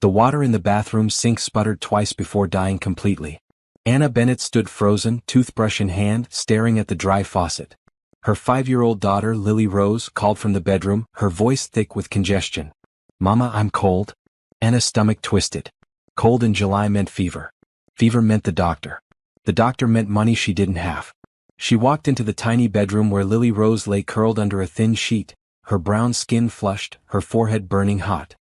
The water in the bathroom sink sputtered twice before dying completely. Anna Bennett stood frozen, toothbrush in hand, staring at the dry faucet. Her 5-year-old daughter, Lily Rose, called from the bedroom, her voice thick with congestion. "Mama, I'm cold." Anna's stomach twisted. Cold in July meant fever. Fever meant the doctor. The doctor meant money she didn't have. She walked into the tiny bedroom where Lily Rose lay curled under a thin sheet, her brown skin flushed, her forehead burning hot.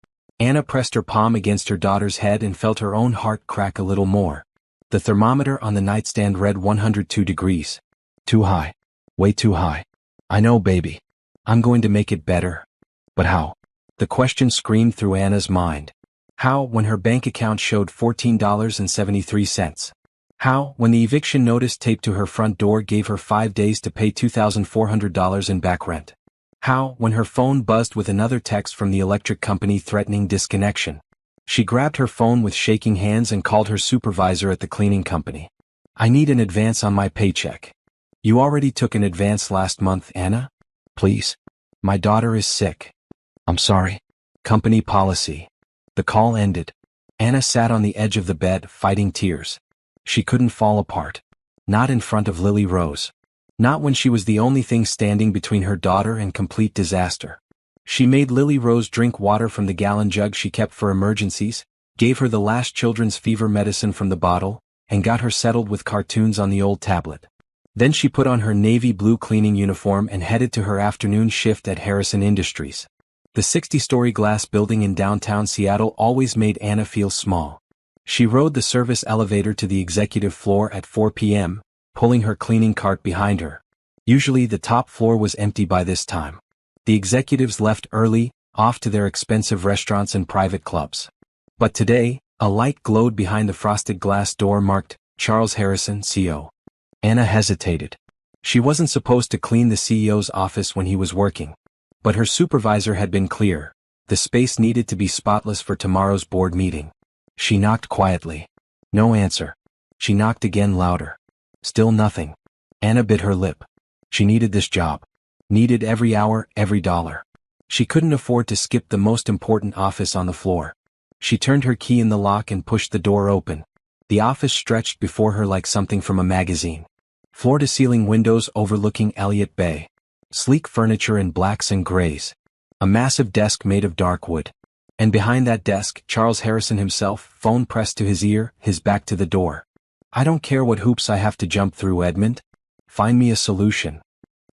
Anna pressed her palm against her daughter's head and felt her own heart crack a little more. The thermometer on the nightstand read 102 degrees. Too high. Way too high. "I know, baby. I'm going to make it better. But how?" The question screamed through Anna's mind. How, when her bank account showed $14.73? How, when the eviction notice taped to her front door gave her 5 days to pay $2,400 in back rent? How, when her phone buzzed with another text from the electric company threatening disconnection? She grabbed her phone with shaking hands and called her supervisor at the cleaning company. "I need an advance on my paycheck." "You already took an advance last month, Anna? Please. My daughter is sick." "I'm sorry. Company policy." The call ended. Anna sat on the edge of the bed, fighting tears. She couldn't fall apart. Not in front of Lily Rose. Not when she was the only thing standing between her daughter and complete disaster. She made Lily Rose drink water from the gallon jug she kept for emergencies, gave her the last children's fever medicine from the bottle, and got her settled with cartoons on the old tablet. Then she put on her navy blue cleaning uniform and headed to her afternoon shift at Harrison Industries. The 60-story glass building in downtown Seattle always made Anna feel small. She rode the service elevator to the executive floor at 4 p.m., pulling her cleaning cart behind her. Usually the top floor was empty by this time. The executives left early, off to their expensive restaurants and private clubs. But today, a light glowed behind the frosted glass door marked, "Charles Harrison, CO." Anna hesitated. She wasn't supposed to clean the CEO's office when he was working. But her supervisor had been clear. The space needed to be spotless for tomorrow's board meeting. She knocked quietly. No answer. She knocked again louder. Still nothing. Anna bit her lip. She needed this job. Needed every hour, every dollar. She couldn't afford to skip the most important office on the floor. She turned her key in the lock and pushed the door open. The office stretched before her like something from a magazine. Floor-to-ceiling windows overlooking Elliott Bay. Sleek furniture in blacks and grays. A massive desk made of dark wood. And behind that desk, Charles Harrison himself, phone pressed to his ear, his back to the door. "I don't care what hoops I have to jump through, Edmund. Find me a solution."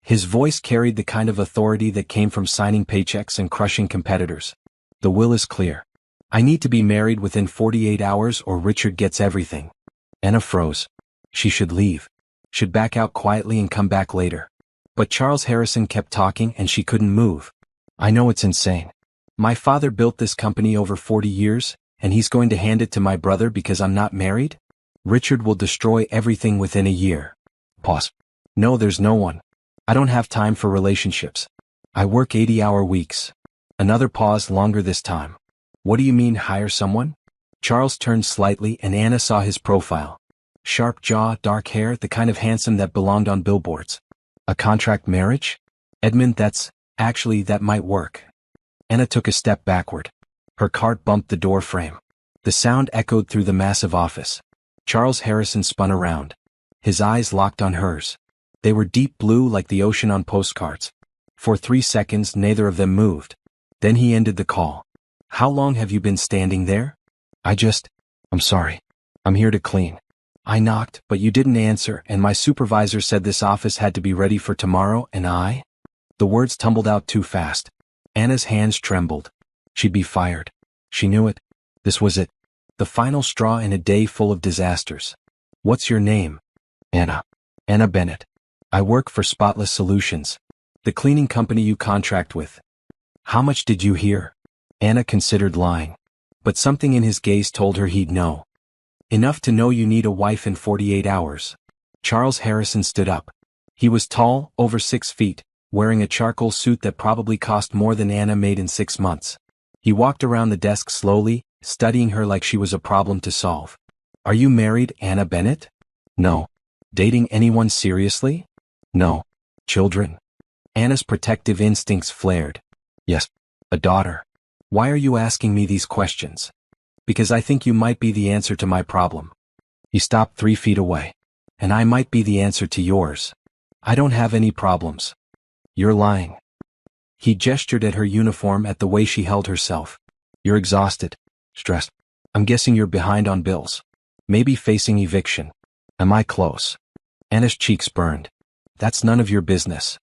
His voice carried the kind of authority that came from signing paychecks and crushing competitors. "The will is clear. I need to be married within 48 hours or Richard gets everything." Anna froze. She should leave. Should back out quietly and come back later. But Charles Harrison kept talking and she couldn't move. "I know it's insane. My father built this company over 40 years, and he's going to hand it to my brother because I'm not married? Richard will destroy everything within a year." Pause. "No, there's no one. I don't have time for relationships. I work 80-hour weeks." Another pause, longer this time. "What do you mean, hire someone?" Charles turned slightly and Anna saw his profile. Sharp jaw, dark hair, the kind of handsome that belonged on billboards. "A contract marriage? Edmund, that might work." Anna took a step backward. Her cart bumped the door frame. The sound echoed through the massive office. Charles Harrison spun around. His eyes locked on hers. They were deep blue like the ocean on postcards. For 3 seconds neither of them moved. Then he ended the call. "How long have you been standing there?" I'm sorry. I'm here to clean. I knocked, but you didn't answer, and my supervisor said this office had to be ready for tomorrow, and I..." The words tumbled out too fast. Anna's hands trembled. She'd be fired. She knew it. This was it. The final straw in a day full of disasters. "What's your name?" "Anna. Anna Bennett. I work for Spotless Solutions. The cleaning company you contract with." "How much did you hear?" Anna considered lying. But something in his gaze told her he'd know. "Enough to know you need a wife in 48 hours. Charles Harrison stood up. He was tall, over 6 feet, wearing a charcoal suit that probably cost more than Anna made in 6 months. He walked around the desk slowly, studying her like she was a problem to solve. "Are you married, Anna Bennett?" "No." "Dating anyone seriously?" "No." "Children?" Anna's protective instincts flared. "Yes. A daughter." "Why are you asking me these questions?" Because I think you might be the answer to my problem. He stopped 3 feet away. And I might be the answer to yours. I don't have any problems. You're lying. He gestured at her uniform, at the way she held herself. You're exhausted. Stressed. I'm guessing you're behind on bills. Maybe facing eviction. Am I close? Anna's cheeks burned. That's none of your business.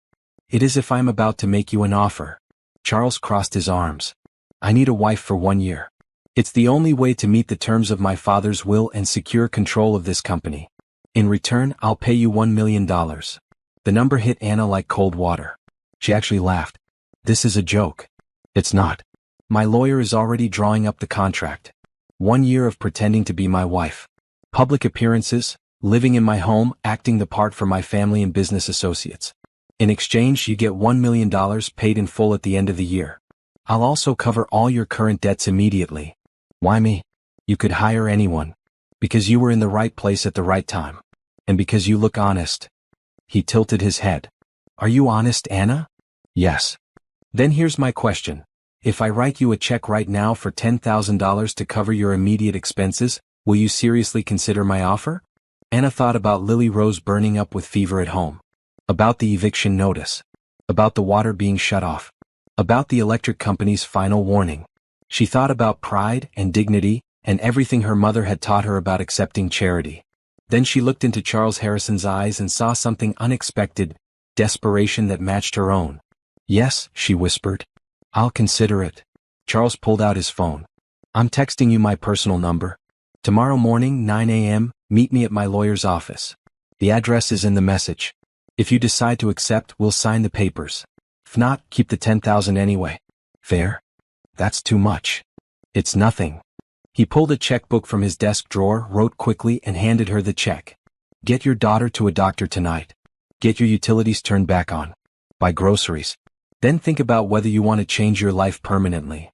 It is if I'm about to make you an offer. Charles crossed his arms. I need a wife for 1 year. It's the only way to meet the terms of my father's will and secure control of this company. In return, I'll pay you $1 million. The number hit Anna like cold water. She actually laughed. This is a joke. It's not. My lawyer is already drawing up the contract. 1 year of pretending to be my wife. Public appearances, living in my home, acting the part for my family and business associates. In exchange, you get $1 million paid in full at the end of the year. I'll also cover all your current debts immediately. Why me? You could hire anyone. Because you were in the right place at the right time. And because you look honest. He tilted his head. Are you honest, Anna? Yes. Then here's my question. If I write you a check right now for $10,000 to cover your immediate expenses, will you seriously consider my offer? Anna thought about Lily Rose burning up with fever at home. About the eviction notice. About the water being shut off. About the electric company's final warning. She thought about pride and dignity, and everything her mother had taught her about accepting charity. Then she looked into Charles Harrison's eyes and saw something unexpected, desperation that matched her own. Yes, she whispered. I'll consider it. Charles pulled out his phone. I'm texting you my personal number. Tomorrow morning, 9 a.m., meet me at my lawyer's office. The address is in the message. If you decide to accept, we'll sign the papers. If not, keep the $10,000 anyway. Fair? That's too much. It's nothing. He pulled a checkbook from his desk drawer, wrote quickly, and handed her the check. Get your daughter to a doctor tonight. Get your utilities turned back on. Buy groceries. Then think about whether you want to change your life permanently.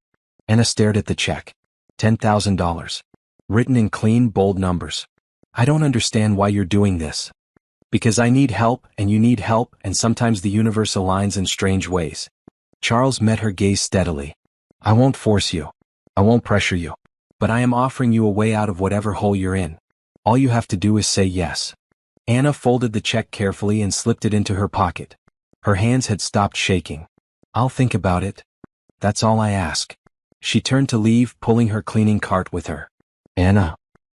Anna stared at the check. $10,000. Written in clean, bold numbers. I don't understand why you're doing this. Because I need help, and you need help, and sometimes the universe aligns in strange ways. Charles met her gaze steadily. I won't force you. I won't pressure you. But I am offering you a way out of whatever hole you're in. All you have to do is say yes. Anna folded the check carefully and slipped it into her pocket. Her hands had stopped shaking. I'll think about it. That's all I ask. She turned to leave, pulling her cleaning cart with her. Anna.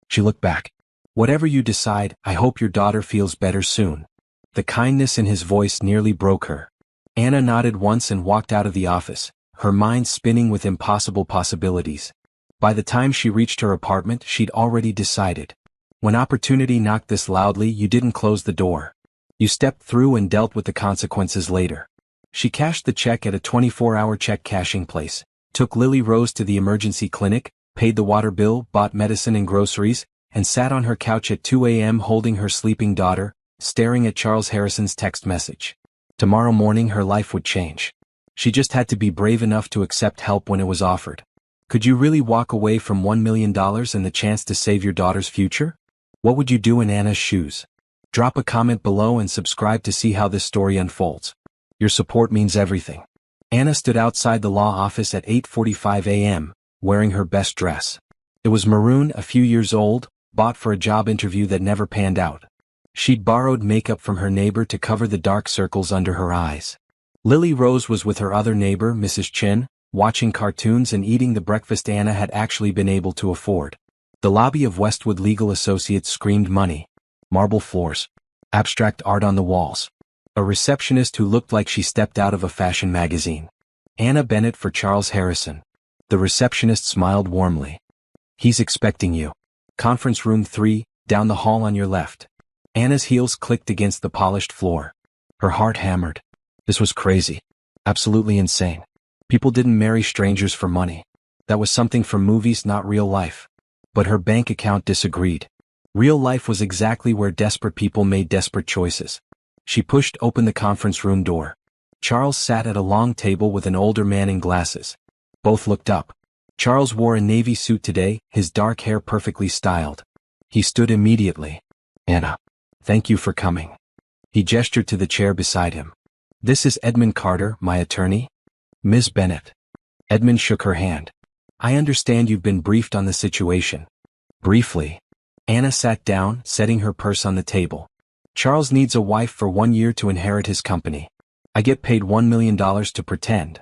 She looked back. Whatever you decide, I hope your daughter feels better soon. The kindness in his voice nearly broke her. Anna nodded once and walked out of the office, her mind spinning with impossible possibilities. By the time she reached her apartment, she'd already decided. When opportunity knocked this loudly, you didn't close the door. You stepped through and dealt with the consequences later. She cashed the check at a 24-hour check cashing place, took Lily Rose to the emergency clinic, paid the water bill, bought medicine and groceries, and sat on her couch at 2 a.m. holding her sleeping daughter, staring at Charles Harrison's text message. Tomorrow morning her life would change. She just had to be brave enough to accept help when it was offered. Could you really walk away from $1 million and the chance to save your daughter's future? What would you do in Anna's shoes? Drop a comment below and subscribe to see how this story unfolds. Your support means everything. Anna stood outside the law office at 8:45 a.m., wearing her best dress. It was maroon, a few years old, bought for a job interview that never panned out. She'd borrowed makeup from her neighbor to cover the dark circles under her eyes. Lily Rose was with her other neighbor, Mrs. Chin, watching cartoons and eating the breakfast Anna had actually been able to afford. The lobby of Westwood Legal Associates screamed money. Marble floors. Abstract art on the walls. A receptionist who looked like she stepped out of a fashion magazine. Anna Bennett for Charles Harrison. The receptionist smiled warmly. He's expecting you. Conference room 3, down the hall on your left. Anna's heels clicked against the polished floor. Her heart hammered. This was crazy. Absolutely insane. People didn't marry strangers for money. That was something from movies, not real life. But her bank account disagreed. Real life was exactly where desperate people made desperate choices. She pushed open the conference room door. Charles sat at a long table with an older man in glasses. Both looked up. Charles wore a navy suit today, his dark hair perfectly styled. He stood immediately. Anna. Thank you for coming. He gestured to the chair beside him. This is Edmund Carter, my attorney. Ms. Bennett. Edmund shook her hand. I understand you've been briefed on the situation. Briefly. Anna sat down, setting her purse on the table. Charles needs a wife for 1 year to inherit his company. I get paid $1 million to pretend.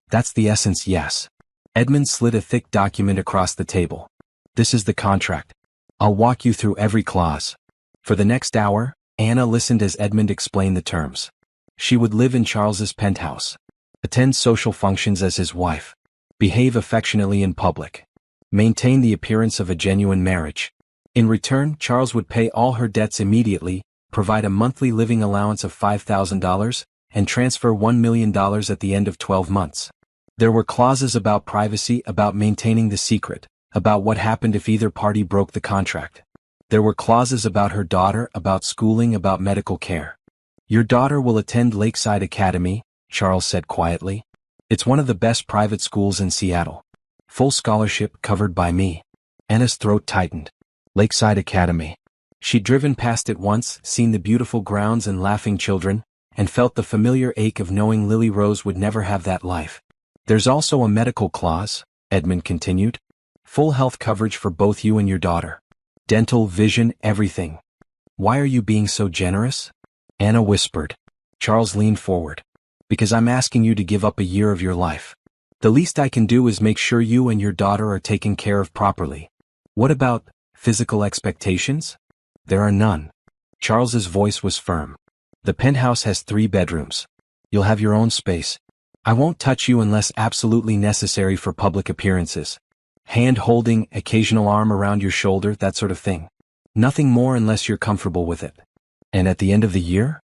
That's the essence, yes. Edmund slid a thick document across the table. This is the contract. I'll walk you through every clause. For the next hour, Anna listened as Edmund explained the terms. She would live in Charles's penthouse. Attend social functions as his wife. Behave affectionately in public. Maintain the appearance of a genuine marriage. In return, Charles would pay all her debts immediately, provide a monthly living allowance of $5,000, and transfer $1 million at the end of 12 months. There were clauses about privacy, about maintaining the secret, about what happened if either party broke the contract. There were clauses about her daughter, about schooling, about medical care. Your daughter will attend Lakeside Academy, Charles said quietly. It's one of the best private schools in Seattle. Full scholarship covered by me. Anna's throat tightened. Lakeside Academy. She'd driven past it once, seen the beautiful grounds and laughing children, and felt the familiar ache of knowing Lily Rose would never have that life. There's also a medical clause, Edmund continued. Full health coverage for both you and your daughter. Dental, vision, everything. Why are you being so generous? Anna whispered. Charles leaned forward. Because I'm asking you to give up a year of your life. The least I can do is make sure you and your daughter are taken care of properly. What about physical expectations? There are none. Charles's voice was firm. The penthouse has 3 bedrooms. You'll have your own space. I won't touch you unless absolutely necessary for public appearances. Hand holding, occasional arm around your shoulder, that sort of thing. Nothing more unless you're comfortable with it. And at the end of the year?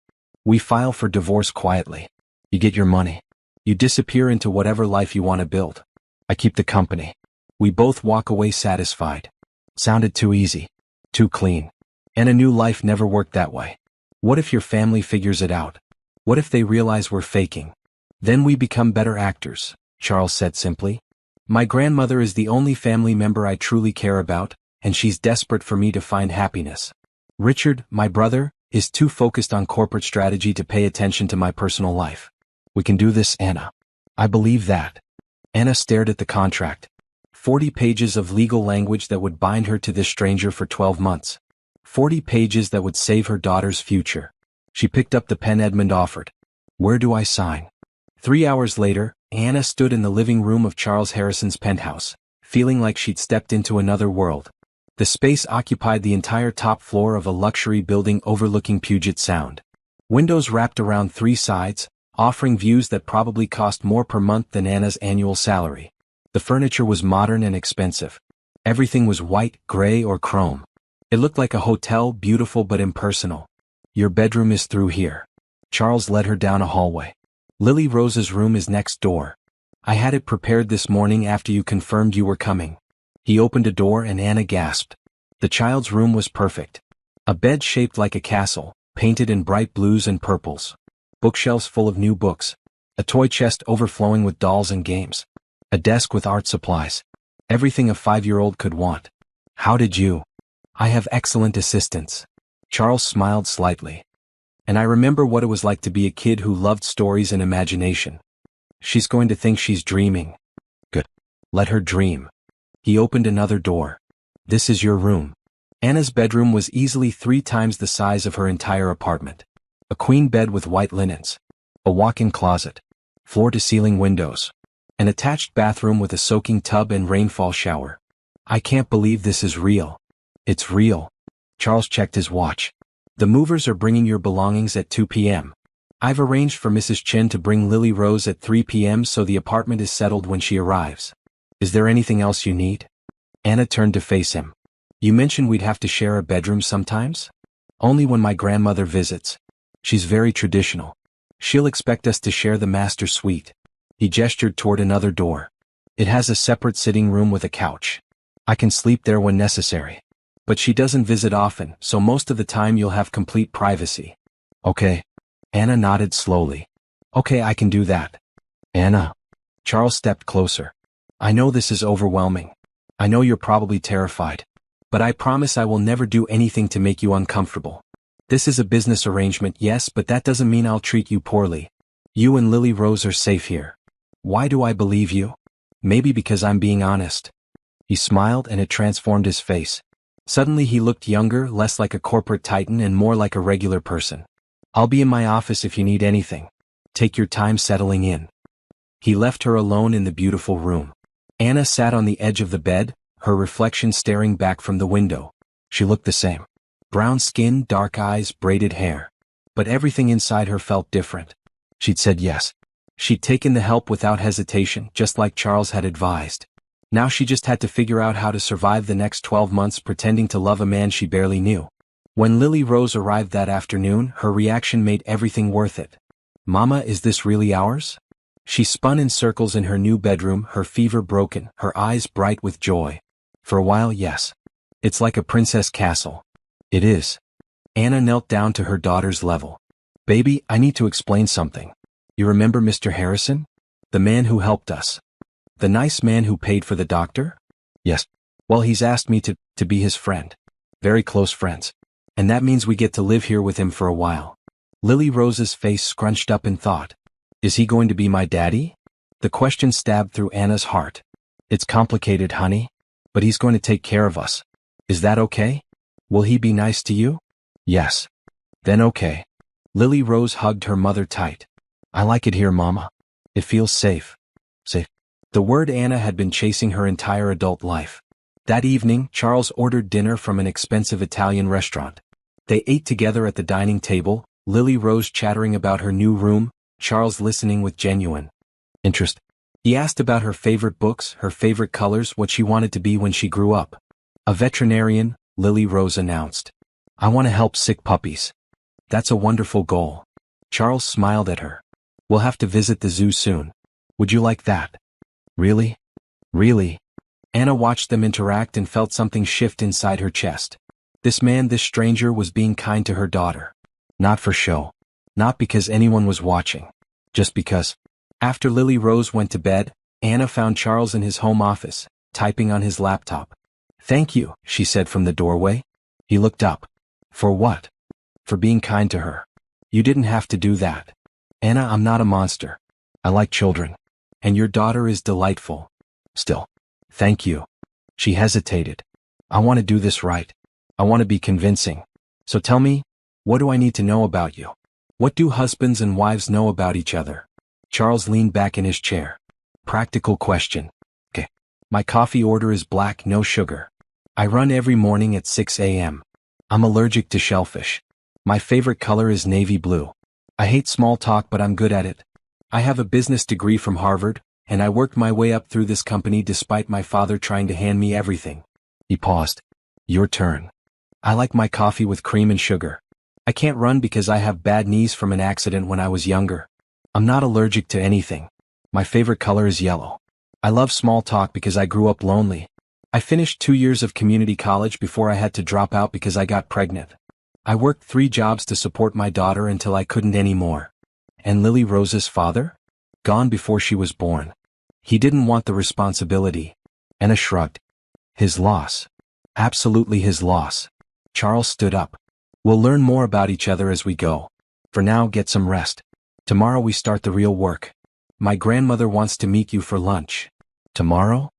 We file for divorce quietly. You get your money. You disappear into whatever life you want to build. I keep the company. We both walk away satisfied. Sounded too easy. Too clean. And a new life never worked that way. What if your family figures it out? What if they realize we're faking? Then we become better actors, Charles said simply. My grandmother is the only family member I truly care about, and she's desperate for me to find happiness. Richard, my brother, is too focused on corporate strategy to pay attention to my personal life. We can do this, Anna. I believe that. Anna stared at the contract. 40 pages of legal language that would bind her to this stranger for 12 months. 40 pages that would save her daughter's future. She picked up the pen Edmund offered. Where do I sign? 3 hours later, Anna stood in the living room of Charles Harrison's penthouse, feeling like she'd stepped into another world. The space occupied the entire top floor of a luxury building overlooking Puget Sound. Windows wrapped around 3 sides, offering views that probably cost more per month than Anna's annual salary. The furniture was modern and expensive. Everything was white, gray, or chrome. It looked like a hotel, beautiful but impersonal. Your bedroom is through here. Charles led her down a hallway. Lily Rose's room is next door. I had it prepared this morning after you confirmed you were coming. He opened a door and Anna gasped. The child's room was perfect. A bed shaped like a castle, painted in bright blues and purples. Bookshelves full of new books. A toy chest overflowing with dolls and games. A desk with art supplies. Everything a 5-year-old could want. How did you? I have excellent assistants. Charles smiled slightly. And I remember what it was like to be a kid who loved stories and imagination. She's going to think she's dreaming. Good. Let her dream. He opened another door. This is your room. Anna's bedroom was easily 3 times the size of her entire apartment. A queen bed with white linens. A walk-in closet. Floor-to-ceiling windows. An attached bathroom with a soaking tub and rainfall shower. I can't believe this is real. It's real. Charles checked his watch. The movers are bringing your belongings at 2 p.m. I've arranged for Mrs. Chin to bring Lily Rose at 3 p.m. so the apartment is settled when she arrives. Is there anything else you need? Anna turned to face him. You mentioned we'd have to share a bedroom sometimes? Only when my grandmother visits. She's very traditional. She'll expect us to share the master suite. He gestured toward another door. It has a separate sitting room with a couch. I can sleep there when necessary. But she doesn't visit often, so most of the time you'll have complete privacy. Okay. Anna nodded slowly. Okay, I can do that. Anna. Charles stepped closer. I know this is overwhelming. I know you're probably terrified. But I promise I will never do anything to make you uncomfortable. This is a business arrangement, yes, but that doesn't mean I'll treat you poorly. You and Lily Rose are safe here. Why do I believe you? Maybe because I'm being honest. He smiled and it transformed his face. Suddenly he looked younger, less like a corporate titan and more like a regular person. I'll be in my office if you need anything. Take your time settling in. He left her alone in the beautiful room. Anna sat on the edge of the bed, her reflection staring back from the window. She looked the same. Brown skin, dark eyes, braided hair. But everything inside her felt different. She'd said yes. She'd taken the help without hesitation, just like Charles had advised. Now she just had to figure out how to survive the next 12 months pretending to love a man she barely knew. When Lily Rose arrived that afternoon, her reaction made everything worth it. Mama, is this really ours? She spun in circles in her new bedroom, her fever broken, her eyes bright with joy. For a while, yes. It's like a princess castle. It is. Anna knelt down to her daughter's level. Baby, I need to explain something. You remember Mr. Harrison? The man who helped us. The nice man who paid for the doctor? Yes. Well, he's asked me to be his friend. Very close friends. And that means we get to live here with him for a while. Lily Rose's face scrunched up in thought. Is he going to be my daddy? The question stabbed through Anna's heart. It's complicated, honey. But he's going to take care of us. Is that okay? Will he be nice to you? Yes. Then okay. Lily Rose hugged her mother tight. I like it here, Mama. It feels safe. Safe. The word Anna had been chasing her entire adult life. That evening, Charles ordered dinner from an expensive Italian restaurant. They ate together at the dining table, Lily Rose chattering about her new room, Charles listening with genuine interest. He asked about her favorite books, her favorite colors, what she wanted to be when she grew up. A veterinarian, Lily Rose announced. I want to help sick puppies. That's a wonderful goal. Charles smiled at her. We'll have to visit the zoo soon. Would you like that? Really? Really? Anna watched them interact and felt something shift inside her chest. This man, this stranger, was being kind to her daughter. Not for show. Not because anyone was watching. Just because. After Lily Rose went to bed, Anna found Charles in his home office, typing on his laptop. Thank you, she said from the doorway. He looked up. For what? For being kind to her. You didn't have to do that. Anna, I'm not a monster. I like children. And your daughter is delightful. Still. Thank you. She hesitated. I want to do this right. I want to be convincing. So tell me, what do I need to know about you? What do husbands and wives know about each other? Charles leaned back in his chair. Practical question. Okay. My coffee order is black, no sugar. I run every morning at 6 a.m. I'm allergic to shellfish. My favorite color is navy blue. I hate small talk, but I'm good at it. I have a business degree from Harvard, and I worked my way up through this company despite my father trying to hand me everything. He paused. Your turn. I like my coffee with cream and sugar. I can't run because I have bad knees from an accident when I was younger. I'm not allergic to anything. My favorite color is yellow. I love small talk because I grew up lonely. I finished 2 years of community college before I had to drop out because I got pregnant. I worked 3 jobs to support my daughter until I couldn't anymore. And Lily Rose's father? Gone before she was born. He didn't want the responsibility. Anna shrugged. His loss. Absolutely his loss. Charles stood up. We'll learn more about each other as we go. For now, get some rest. Tomorrow we start the real work. My grandmother wants to meet you for lunch. Tomorrow?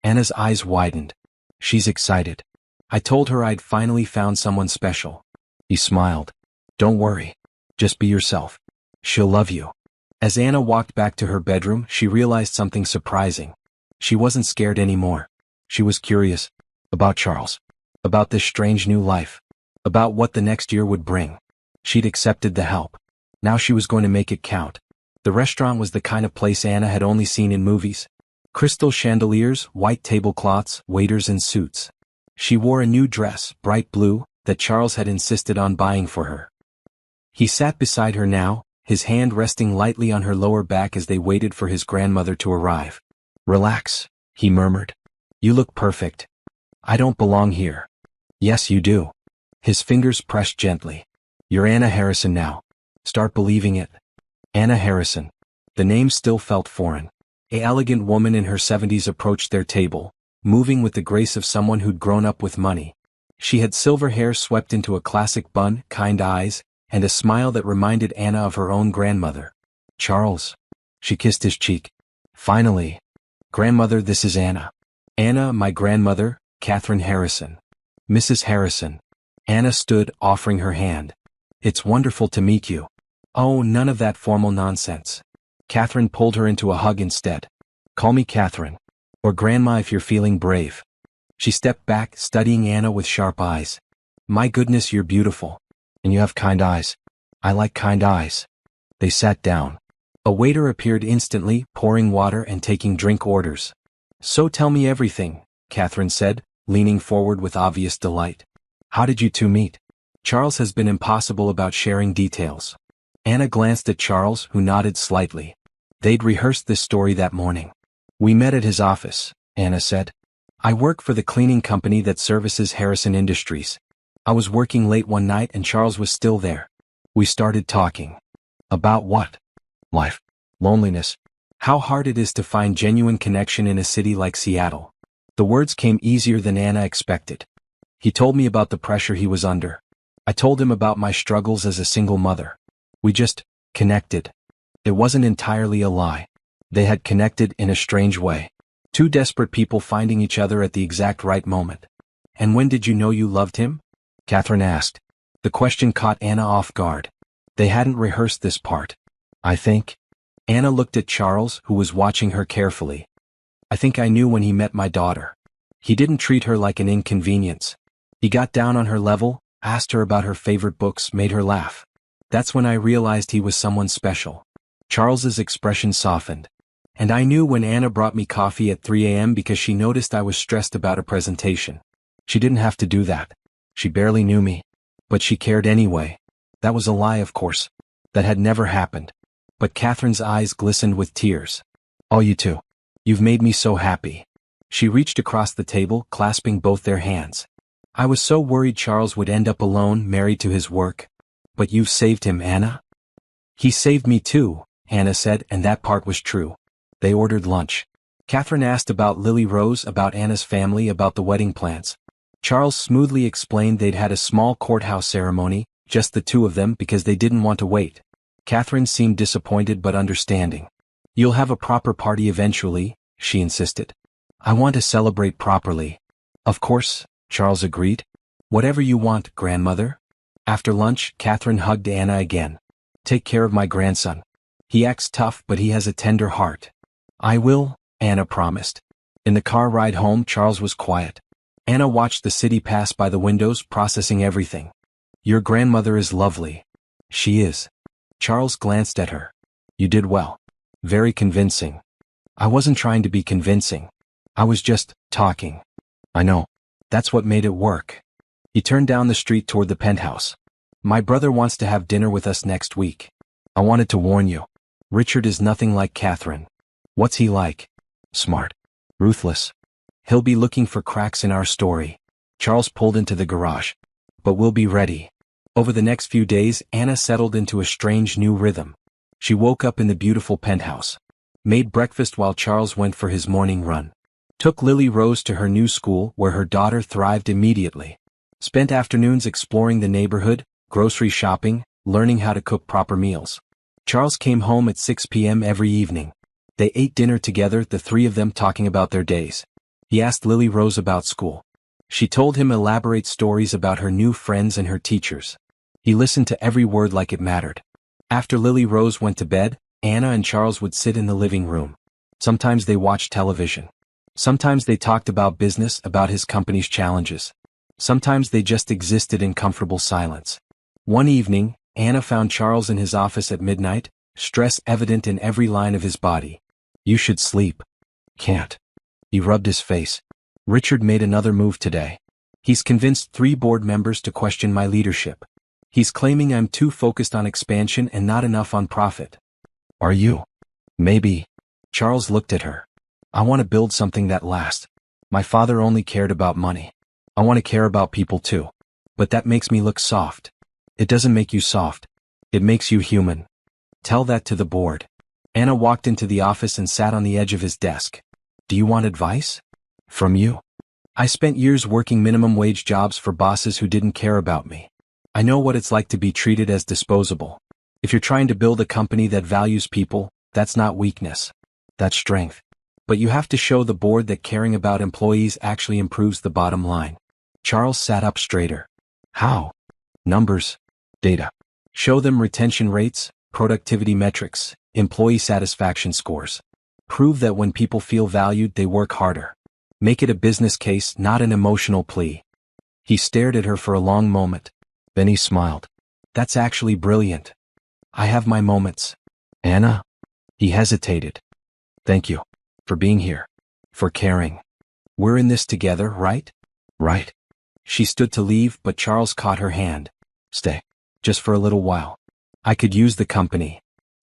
Anna's eyes widened. She's excited. I told her I'd finally found someone special. He smiled. Don't worry. Just be yourself. She'll love you. As Anna walked back to her bedroom, she realized something surprising. She wasn't scared anymore. She was curious. About Charles. About this strange new life. About what the next year would bring. She'd accepted the help. Now she was going to make it count. The restaurant was the kind of place Anna had only seen in movies. Crystal chandeliers, white tablecloths, waiters in suits. She wore a new dress, bright blue, that Charles had insisted on buying for her. He sat beside her now, his hand resting lightly on her lower back as they waited for his grandmother to arrive. Relax, he murmured. You look perfect. I don't belong here. Yes, you do. His fingers pressed gently. You're Anna Harrison now. Start believing it. Anna Harrison. The name still felt foreign. An elegant woman in her 70s approached their table, moving with the grace of someone who'd grown up with money. She had silver hair swept into a classic bun, kind eyes, and a smile that reminded Anna of her own grandmother. Charles. She kissed his cheek. Finally. Grandmother, this is Anna. Anna, my grandmother, Catherine Harrison. Mrs. Harrison. Anna stood, offering her hand. It's wonderful to meet you. Oh, none of that formal nonsense. Catherine pulled her into a hug instead. Call me Catherine. Or Grandma if you're feeling brave. She stepped back, studying Anna with sharp eyes. My goodness, you're beautiful. And you have kind eyes. I like kind eyes. They sat down. A waiter appeared instantly, pouring water and taking drink orders. So tell me everything, Catherine said, leaning forward with obvious delight. How did you two meet? Charles has been impossible about sharing details. Anna glanced at Charles, who nodded slightly. They'd rehearsed this story that morning. We met at his office, Anna said. I work for the cleaning company that services Harrison Industries. I was working late one night and Charles was still there. We started talking. About what? Life. Loneliness. How hard it is to find genuine connection in a city like Seattle. The words came easier than Anna expected. He told me about the pressure he was under. I told him about my struggles as a single mother. We just connected. It wasn't entirely a lie. They had connected in a strange way. Two desperate people finding each other at the exact right moment. And when did you know you loved him? Catherine asked. The question caught Anna off guard. They hadn't rehearsed this part. I think. Anna looked at Charles, who was watching her carefully. I think I knew when he met my daughter. He didn't treat her like an inconvenience. He got down on her level, asked her about her favorite books, made her laugh. That's when I realized he was someone special. Charles's expression softened. And I knew when Anna brought me coffee at 3 a.m. because she noticed I was stressed about a presentation. She didn't have to do that. She barely knew me. But she cared anyway. That was a lie, of course. That had never happened. But Catherine's eyes glistened with tears. Oh, you two. You've made me so happy. She reached across the table, clasping both their hands. I was so worried Charles would end up alone, married to his work. But you've saved him, Anna? He saved me too, Anna said, and that part was true. They ordered lunch. Catherine asked about Lily Rose, about Anna's family, about the wedding plans. Charles smoothly explained they'd had a small courthouse ceremony, just the two of them, because they didn't want to wait. Catherine seemed disappointed but understanding. You'll have a proper party eventually, she insisted. I want to celebrate properly. Of course, Charles agreed. Whatever you want, grandmother. After lunch, Catherine hugged Anna again. Take care of my grandson. He acts tough, but he has a tender heart. I will, Anna promised. In the car ride home, Charles was quiet. Anna watched the city pass by the windows, processing everything. Your grandmother is lovely. She is. Charles glanced at her. You did well. Very convincing. I wasn't trying to be convincing. I was just talking. I know. That's what made it work. He turned down the street toward the penthouse. My brother wants to have dinner with us next week. I wanted to warn you. Richard is nothing like Catherine. What's he like? Smart. Ruthless. He'll be looking for cracks in our story. Charles pulled into the garage. But we'll be ready. Over the next few days, Anna settled into a strange new rhythm. She woke up in the beautiful penthouse. Made breakfast while Charles went for his morning run. Took Lily Rose to her new school where her daughter thrived immediately. Spent afternoons exploring the neighborhood, grocery shopping, learning how to cook proper meals. Charles came home at 6 p.m. every evening. They ate dinner together, the three of them talking about their days. He asked Lily Rose about school. She told him elaborate stories about her new friends and her teachers. He listened to every word like it mattered. After Lily Rose went to bed, Anna and Charles would sit in the living room. Sometimes they watched television. Sometimes they talked about business, about his company's challenges. Sometimes they just existed in comfortable silence. One evening, Anna found Charles in his office at midnight, stress evident in every line of his body. You should sleep. Can't. He rubbed his face. Richard made another move today. He's convinced 3 board members to question my leadership. He's claiming I'm too focused on expansion and not enough on profit. Are you? Maybe. Charles looked at her. I want to build something that lasts. My father only cared about money. I want to care about people too. But that makes me look soft. It doesn't make you soft. It makes you human. Tell that to the board. Anna walked into the office and sat on the edge of his desk. Do you want advice? From you? I spent years working minimum wage jobs for bosses who didn't care about me. I know what it's like to be treated as disposable. If you're trying to build a company that values people, that's not weakness. That's strength. But you have to show the board that caring about employees actually improves the bottom line. Charles sat up straighter. How? Numbers. Data. Show them retention rates, productivity metrics, employee satisfaction scores. Prove that when people feel valued they work harder. Make it a business case, not an emotional plea. He stared at her for a long moment. Then he smiled. That's actually brilliant. I have my moments. Anna? He hesitated. Thank you. For being here. For caring. We're in this together, right? Right. She stood to leave, but Charles caught her hand. Stay. Just for a little while. I could use the company.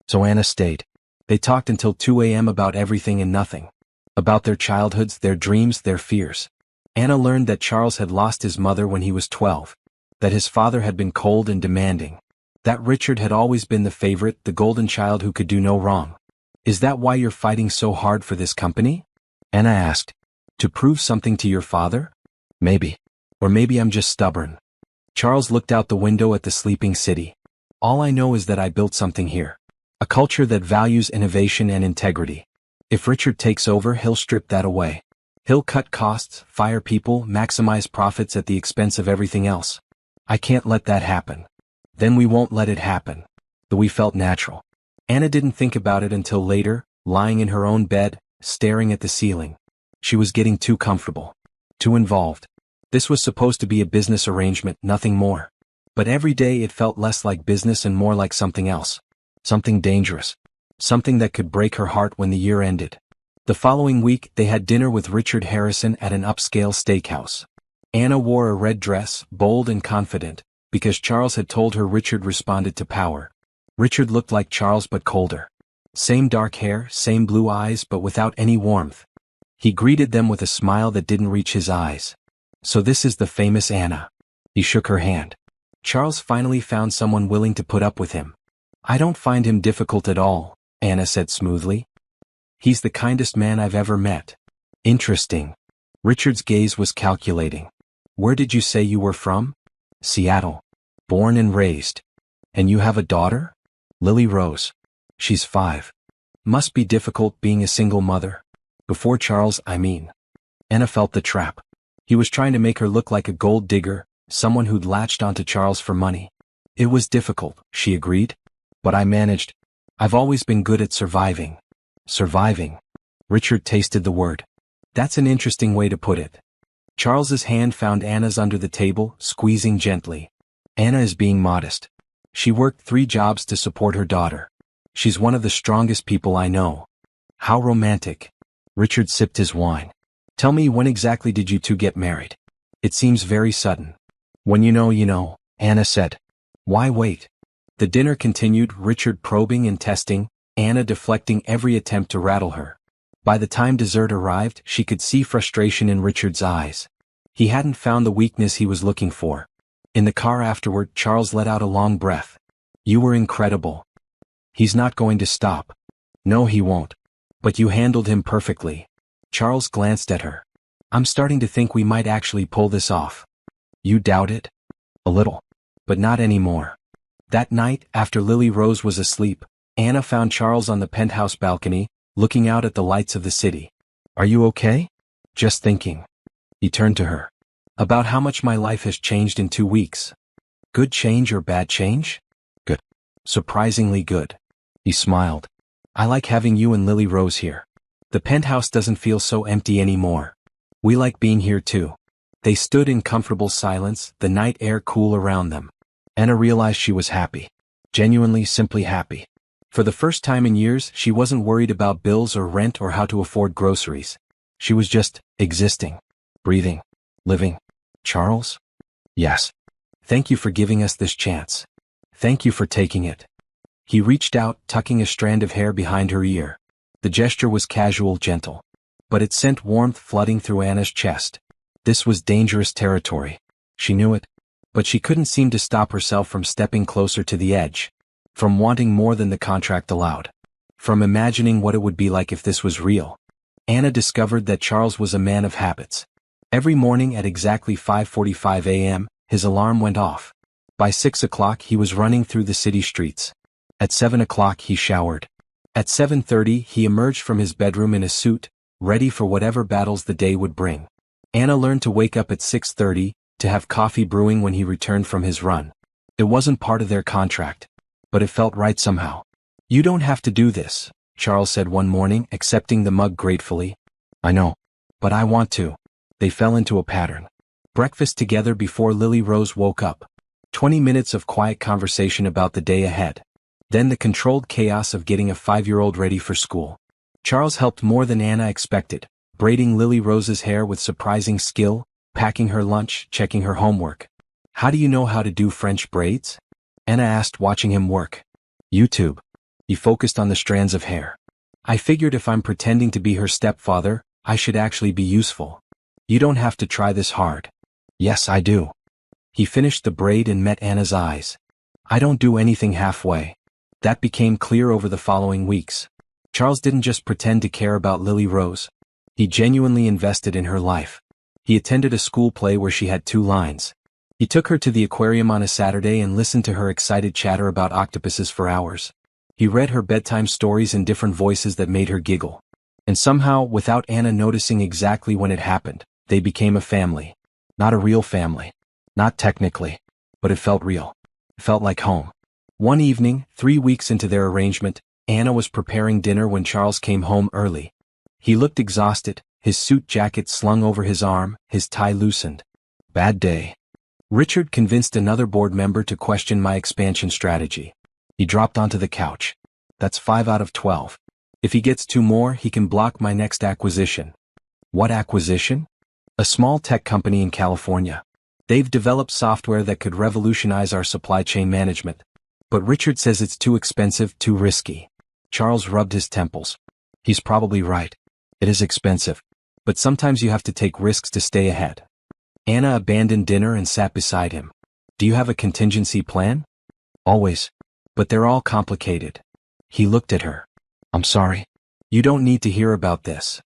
So Anna stayed. They talked until 2 a.m. about everything and nothing. About their childhoods, their dreams, their fears. Anna learned that Charles had lost his mother when he was 12. That his father had been cold and demanding. That Richard had always been the favorite, the golden child who could do no wrong. Is that why you're fighting so hard for this company? Anna asked. To prove something to your father? Maybe. Or maybe I'm just stubborn. Charles looked out the window at the sleeping city. All I know is that I built something here. A culture that values innovation and integrity. If Richard takes over, he'll strip that away. He'll cut costs, fire people, maximize profits at the expense of everything else. I can't let that happen. Then we won't let it happen. Though we felt natural. Anna didn't think about it until later, lying in her own bed, staring at the ceiling. She was getting too comfortable. Too involved. This was supposed to be a business arrangement, nothing more. But every day it felt less like business and more like something else. Something dangerous. Something that could break her heart when the year ended. The following week, they had dinner with Richard Harrison at an upscale steakhouse. Anna wore a red dress, bold and confident, because Charles had told her Richard responded to power. Richard looked like Charles but colder. Same dark hair, same blue eyes but without any warmth. He greeted them with a smile that didn't reach his eyes. So this is the famous Anna. He shook her hand. Charles finally found someone willing to put up with him. I don't find him difficult at all, Anna said smoothly. He's the kindest man I've ever met. Interesting. Richard's gaze was calculating. Where did you say you were from? Seattle. Born and raised. And you have a daughter? Lily Rose. She's 5. Must be difficult being a single mother. Before Charles, I mean. Anna felt the trap. He was trying to make her look like a gold digger, someone who'd latched onto Charles for money. It was difficult, she agreed. But I managed. I've always been good at surviving. Surviving. Richard tasted the word. That's an interesting way to put it. Charles's hand found Anna's under the table, squeezing gently. Anna is being modest. She worked 3 jobs to support her daughter. She's one of the strongest people I know. How romantic. Richard sipped his wine. Tell me, when exactly did you two get married? It seems very sudden. When you know, Anna said. Why wait? The dinner continued, Richard probing and testing, Anna deflecting every attempt to rattle her. By the time dessert arrived, she could see frustration in Richard's eyes. He hadn't found the weakness he was looking for. In the car afterward, Charles let out a long breath. You were incredible. He's not going to stop. No, he won't. But you handled him perfectly. Charles glanced at her. I'm starting to think we might actually pull this off. You doubt it? A little. But not anymore. That night, after Lily Rose was asleep, Anna found Charles on the penthouse balcony, looking out at the lights of the city. Are you okay? Just thinking. He turned to her. About how much my life has changed in 2 weeks. Good change or bad change? Good. Surprisingly good. He smiled. I like having you and Lily Rose here. The penthouse doesn't feel so empty anymore. We like being here too. They stood in comfortable silence, the night air cool around them. Anna realized she was happy. Genuinely, simply happy. For the first time in years, she wasn't worried about bills or rent or how to afford groceries. She was just existing. Breathing. Living. Charles? Yes. Thank you for giving us this chance. Thank you for taking it. He reached out, tucking a strand of hair behind her ear. The gesture was casual, gentle. But it sent warmth flooding through Anna's chest. This was dangerous territory. She knew it. But she couldn't seem to stop herself from stepping closer to the edge. From wanting more than the contract allowed. From imagining what it would be like if this was real. Anna discovered that Charles was a man of habits. Every morning at exactly 5:45 a.m., his alarm went off. By 6 o'clock he was running through the city streets. At 7 o'clock he showered. At 7:30 he emerged from his bedroom in a suit, ready for whatever battles the day would bring. Anna learned to wake up at 6:30, to have coffee brewing when he returned from his run. It wasn't part of their contract, but it felt right somehow. "You don't have to do this," Charles said one morning, accepting the mug gratefully. "I know, but I want to." They fell into a pattern. Breakfast together before Lily Rose woke up. 20 minutes of quiet conversation about the day ahead. Then the controlled chaos of getting a 5-year-old ready for school. Charles helped more than Anna expected, braiding Lily Rose's hair with surprising skill, packing her lunch, checking her homework. "How do you know how to do French braids?" Anna asked, watching him work. "YouTube." He focused on the strands of hair. "I figured if I'm pretending to be her stepfather, I should actually be useful. You don't have to try this hard." "Yes, I do." He finished the braid and met Anna's eyes. "I don't do anything halfway." That became clear over the following weeks. Charles didn't just pretend to care about Lily Rose. He genuinely invested in her life. He attended a school play where she had 2 lines. He took her to the aquarium on a Saturday and listened to her excited chatter about octopuses for hours. He read her bedtime stories in different voices that made her giggle. And somehow, without Anna noticing exactly when it happened, they became a family. Not a real family. Not technically. But it felt real. It felt like home. One evening, 3 weeks into their arrangement, Anna was preparing dinner when Charles came home early. He looked exhausted, his suit jacket slung over his arm, his tie loosened. "Bad day." "Richard convinced another board member to question my expansion strategy." He dropped onto the couch. "That's 5 out of 12. If he gets 2 more, he can block my next acquisition." "What acquisition?" "A small tech company in California. They've developed software that could revolutionize our supply chain management. But Richard says it's too expensive, too risky." Charles rubbed his temples. "He's probably right. It is expensive. But sometimes you have to take risks to stay ahead." Anna abandoned dinner and sat beside him. "Do you have a contingency plan?" "Always. But they're all complicated." He looked at her. "I'm sorry. You don't need to hear about this."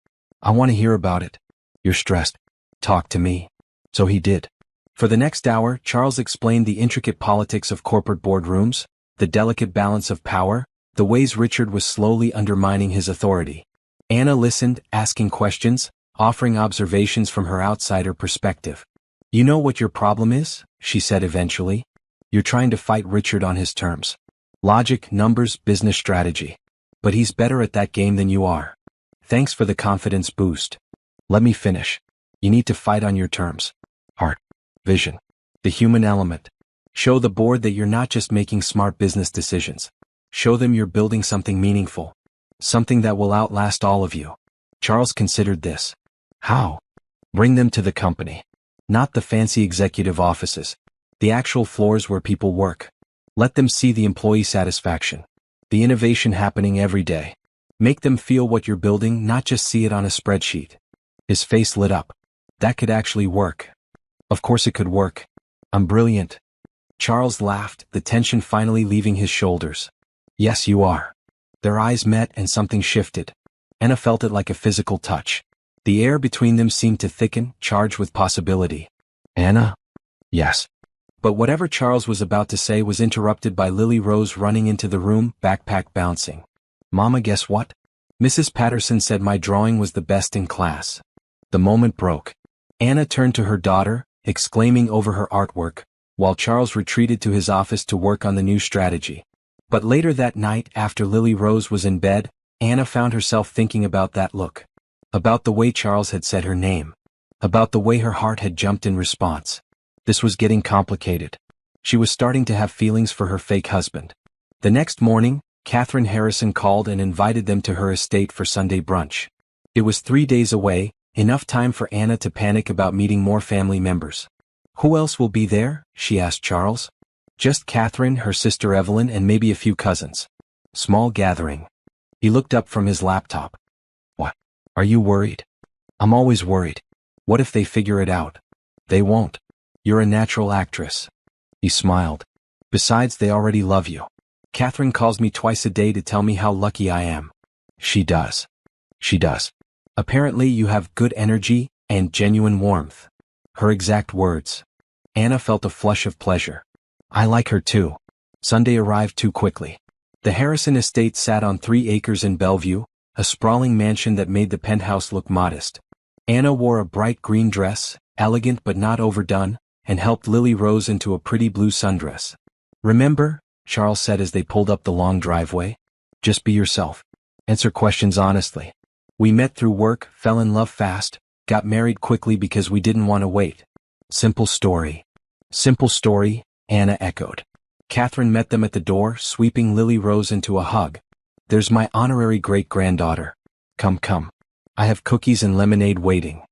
"I want to hear about it." "You're stressed. Talk to me." So he did. For the next hour, Charles explained the intricate politics of corporate boardrooms, the delicate balance of power, the ways Richard was slowly undermining his authority. Anna listened, asking questions, offering observations from her outsider perspective. "You know what your problem is?" she said eventually. "You're trying to fight Richard on his terms. Logic, numbers, business strategy. But he's better at that game than you are." "Thanks for the confidence boost. Let me finish. You need to fight on your terms. Heart. Vision. The human element. Show the board that you're not just making smart business decisions. Show them you're building something meaningful. Something that will outlast all of you." Charles considered this. "How?" "Bring them to the company. Not the fancy executive offices. The actual floors where people work. Let them see the employee satisfaction. The innovation happening every day. Make them feel what you're building, not just see it on a spreadsheet." His face lit up. "That could actually work." "Of course it could work. I'm brilliant." Charles laughed, the tension finally leaving his shoulders. "Yes, you are." Their eyes met and something shifted. Anna felt it like a physical touch. The air between them seemed to thicken, charged with possibility. "Anna?" "Yes." But whatever Charles was about to say was interrupted by Lily Rose running into the room, backpack bouncing. "Mama, guess what? Mrs. Patterson said my drawing was the best in class." The moment broke. Anna turned to her daughter, exclaiming over her artwork, while Charles retreated to his office to work on the new strategy. But later that night, after Lily Rose was in bed, Anna found herself thinking about that look. About the way Charles had said her name. About the way her heart had jumped in response. This was getting complicated. She was starting to have feelings for her fake husband. The next morning, Catherine Harrison called and invited them to her estate for Sunday brunch. It was 3 days away, enough time for Anna to panic about meeting more family members. "Who else will be there?" she asked Charles. "Just Catherine, her sister Evelyn, and maybe a few cousins. Small gathering." He looked up from his laptop. "What? Are you worried?" "I'm always worried. What if they figure it out?" "They won't. You're a natural actress." He smiled. "Besides, they already love you. Catherine calls me twice a day to tell me how lucky I am." "She does." "She does. Apparently you have good energy and genuine warmth." Her exact words. Anna felt a flush of pleasure. "I like her too." Sunday arrived too quickly. The Harrison estate sat on 3 acres in Bellevue, a sprawling mansion that made the penthouse look modest. Anna wore a bright green dress, elegant but not overdone, and helped Lily Rose into a pretty blue sundress. "Remember?" Charles said as they pulled up the long driveway. "Just be yourself. Answer questions honestly. We met through work, fell in love fast, got married quickly because we didn't want to wait. Simple story." "Simple story," Anna echoed. Catherine met them at the door, sweeping Lily Rose into a hug. "There's my honorary great-granddaughter. Come, come. I have cookies and lemonade waiting."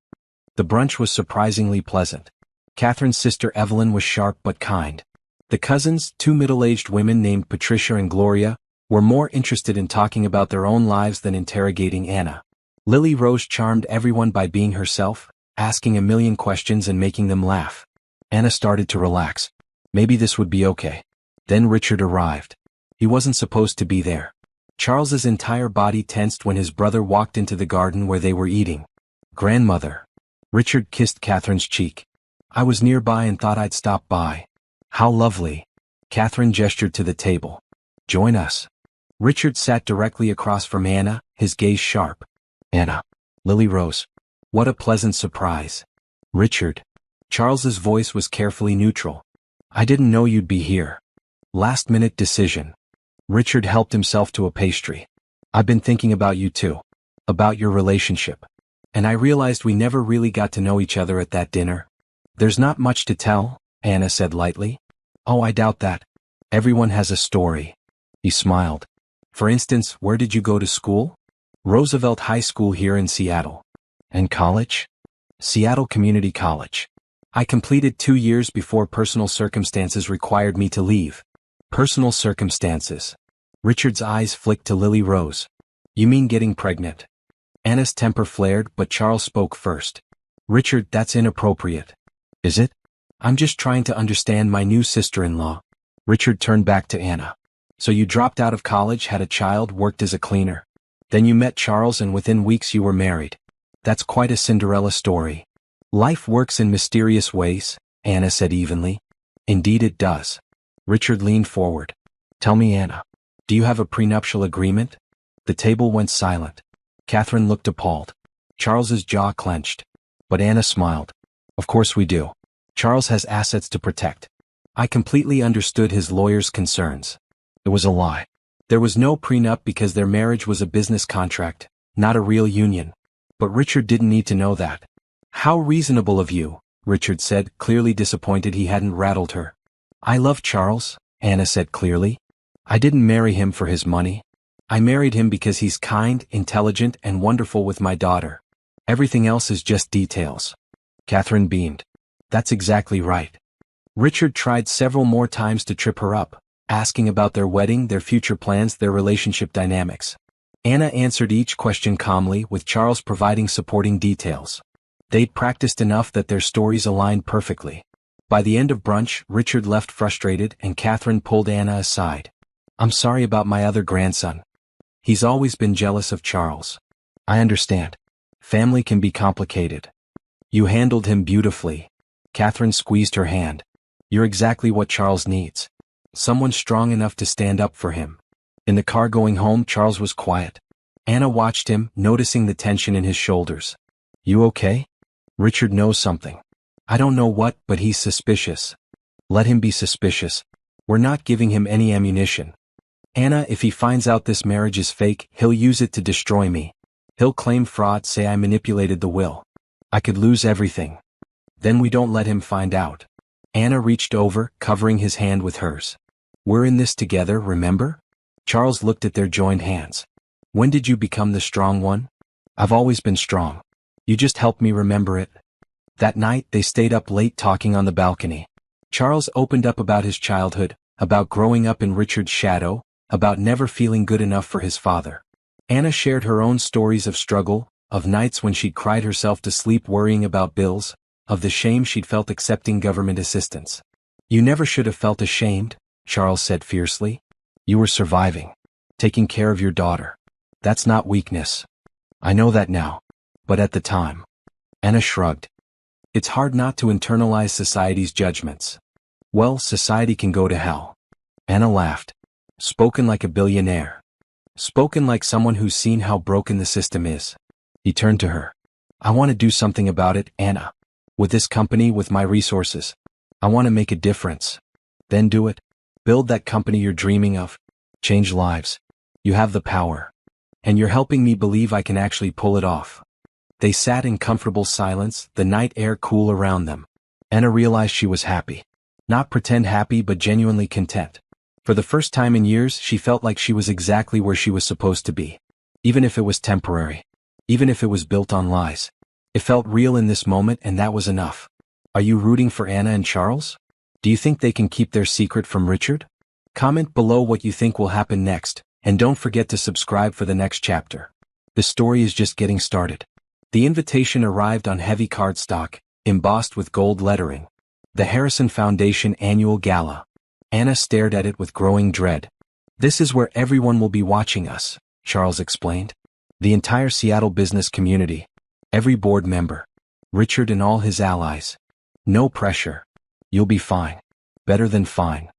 The brunch was surprisingly pleasant. Catherine's sister Evelyn was sharp but kind. The cousins, two middle-aged women named Patricia and Gloria, were more interested in talking about their own lives than interrogating Anna. Lily Rose charmed everyone by being herself, asking a million questions and making them laugh. Anna started to relax. Maybe this would be okay. Then Richard arrived. He wasn't supposed to be there. Charles's entire body tensed when his brother walked into the garden where they were eating. "Grandmother." Richard kissed Catherine's cheek. "I was nearby and thought I'd stop by." "How lovely." Catherine gestured to the table. "Join us." Richard sat directly across from Anna, his gaze sharp. "Anna." "Lily Rose." "What a pleasant surprise." "Richard." Charles's voice was carefully neutral. "I didn't know you'd be here." "Last-minute decision." Richard helped himself to a pastry. "I've been thinking about you too. About your relationship. And I realized we never really got to know each other at that dinner." "There's not much to tell," Anna said lightly. "Oh, I doubt that. Everyone has a story." He smiled. "For instance, where did you go to school?" "Roosevelt High School here in Seattle." "And college?" "Seattle Community College. I completed 2 years before personal circumstances required me to leave." "Personal circumstances." Richard's eyes flicked to Lily Rose. "You mean getting pregnant?" Anna's temper flared, but Charles spoke first. "Richard, that's inappropriate." "Is it?" "I'm just trying to understand my new sister-in-law." Richard turned back to Anna. "So you dropped out of college, had a child, worked as a cleaner. Then you met Charles and within weeks you were married. That's quite a Cinderella story." "Life works in mysterious ways," Anna said evenly. "Indeed it does." Richard leaned forward. "Tell me, Anna, do you have a prenuptial agreement?" The table went silent. Catherine looked appalled. Charles's jaw clenched. But Anna smiled. "Of course we do. Charles has assets to protect." I completely understood his lawyer's concerns. It was a lie. There was no prenup because their marriage was a business contract, not a real union. But Richard didn't need to know that. "How reasonable of you," Richard said, clearly disappointed he hadn't rattled her. "I love Charles," Anna said clearly. "I didn't marry him for his money. I married him because he's kind, intelligent, and wonderful with my daughter. Everything else is just details." Catherine beamed. "That's exactly right." Richard tried several more times to trip her up, asking about their wedding, their future plans, their relationship dynamics. Anna answered each question calmly, with Charles providing supporting details. They'd practiced enough that their stories aligned perfectly. By the end of brunch, Richard left frustrated and Catherine pulled Anna aside. "I'm sorry about my other grandson. He's always been jealous of Charles." "I understand. Family can be complicated." "You handled him beautifully." Catherine squeezed her hand. "You're exactly what Charles needs. Someone strong enough to stand up for him." In the car going home, Charles was quiet. Anna watched him, noticing the tension in his shoulders. "You okay?" "Richard knows something. I don't know what, but he's suspicious." "Let him be suspicious. We're not giving him any ammunition. Anna, if he finds out this marriage is fake, he'll use it to destroy me. He'll claim fraud, say I manipulated the will. I could lose everything. Then we don't let him find out." Anna reached over, covering his hand with hers. "We're in this together, remember?" Charles looked at their joined hands. "When did you become the strong one?" "I've always been strong. You just helped me remember it." That night, they stayed up late talking on the balcony. Charles opened up about his childhood, about growing up in Richard's shadow, about never feeling good enough for his father. Anna shared her own stories of struggle, of nights when she'd cried herself to sleep worrying about bills, of the shame she'd felt accepting government assistance. "You never should have felt ashamed," Charles said fiercely. "You were surviving, taking care of your daughter. That's not weakness." "I know that now. But at the time." Anna shrugged. "It's hard not to internalize society's judgments." "Well, society can go to hell." Anna laughed. "Spoken like a billionaire." spoken like someone who's seen how broken the system is. He turned to her. I want to do something about it, Anna. With this company, with my resources. I want to make a difference. Then do it. Build that company you're dreaming of. Change lives. You have the power. And you're helping me believe I can actually pull it off. They sat in comfortable silence, the night air cool around them. Anna realized she was happy. Not pretend happy, but genuinely content. For the first time in years, she felt like she was exactly where she was supposed to be. Even if it was temporary. Even if it was built on lies. It felt real in this moment, and that was enough. Are you rooting for Anna and Charles? Do you think they can keep their secret from Richard? Comment below what you think will happen next, and don't forget to subscribe for the next chapter. The story is just getting started. The invitation arrived on heavy cardstock, embossed with gold lettering. The Harrison Foundation Annual Gala. Anna stared at it with growing dread. This is where everyone will be watching us, Charles explained. The entire Seattle business community. Every board member. Richard and all his allies. No pressure. You'll be fine. Better than fine.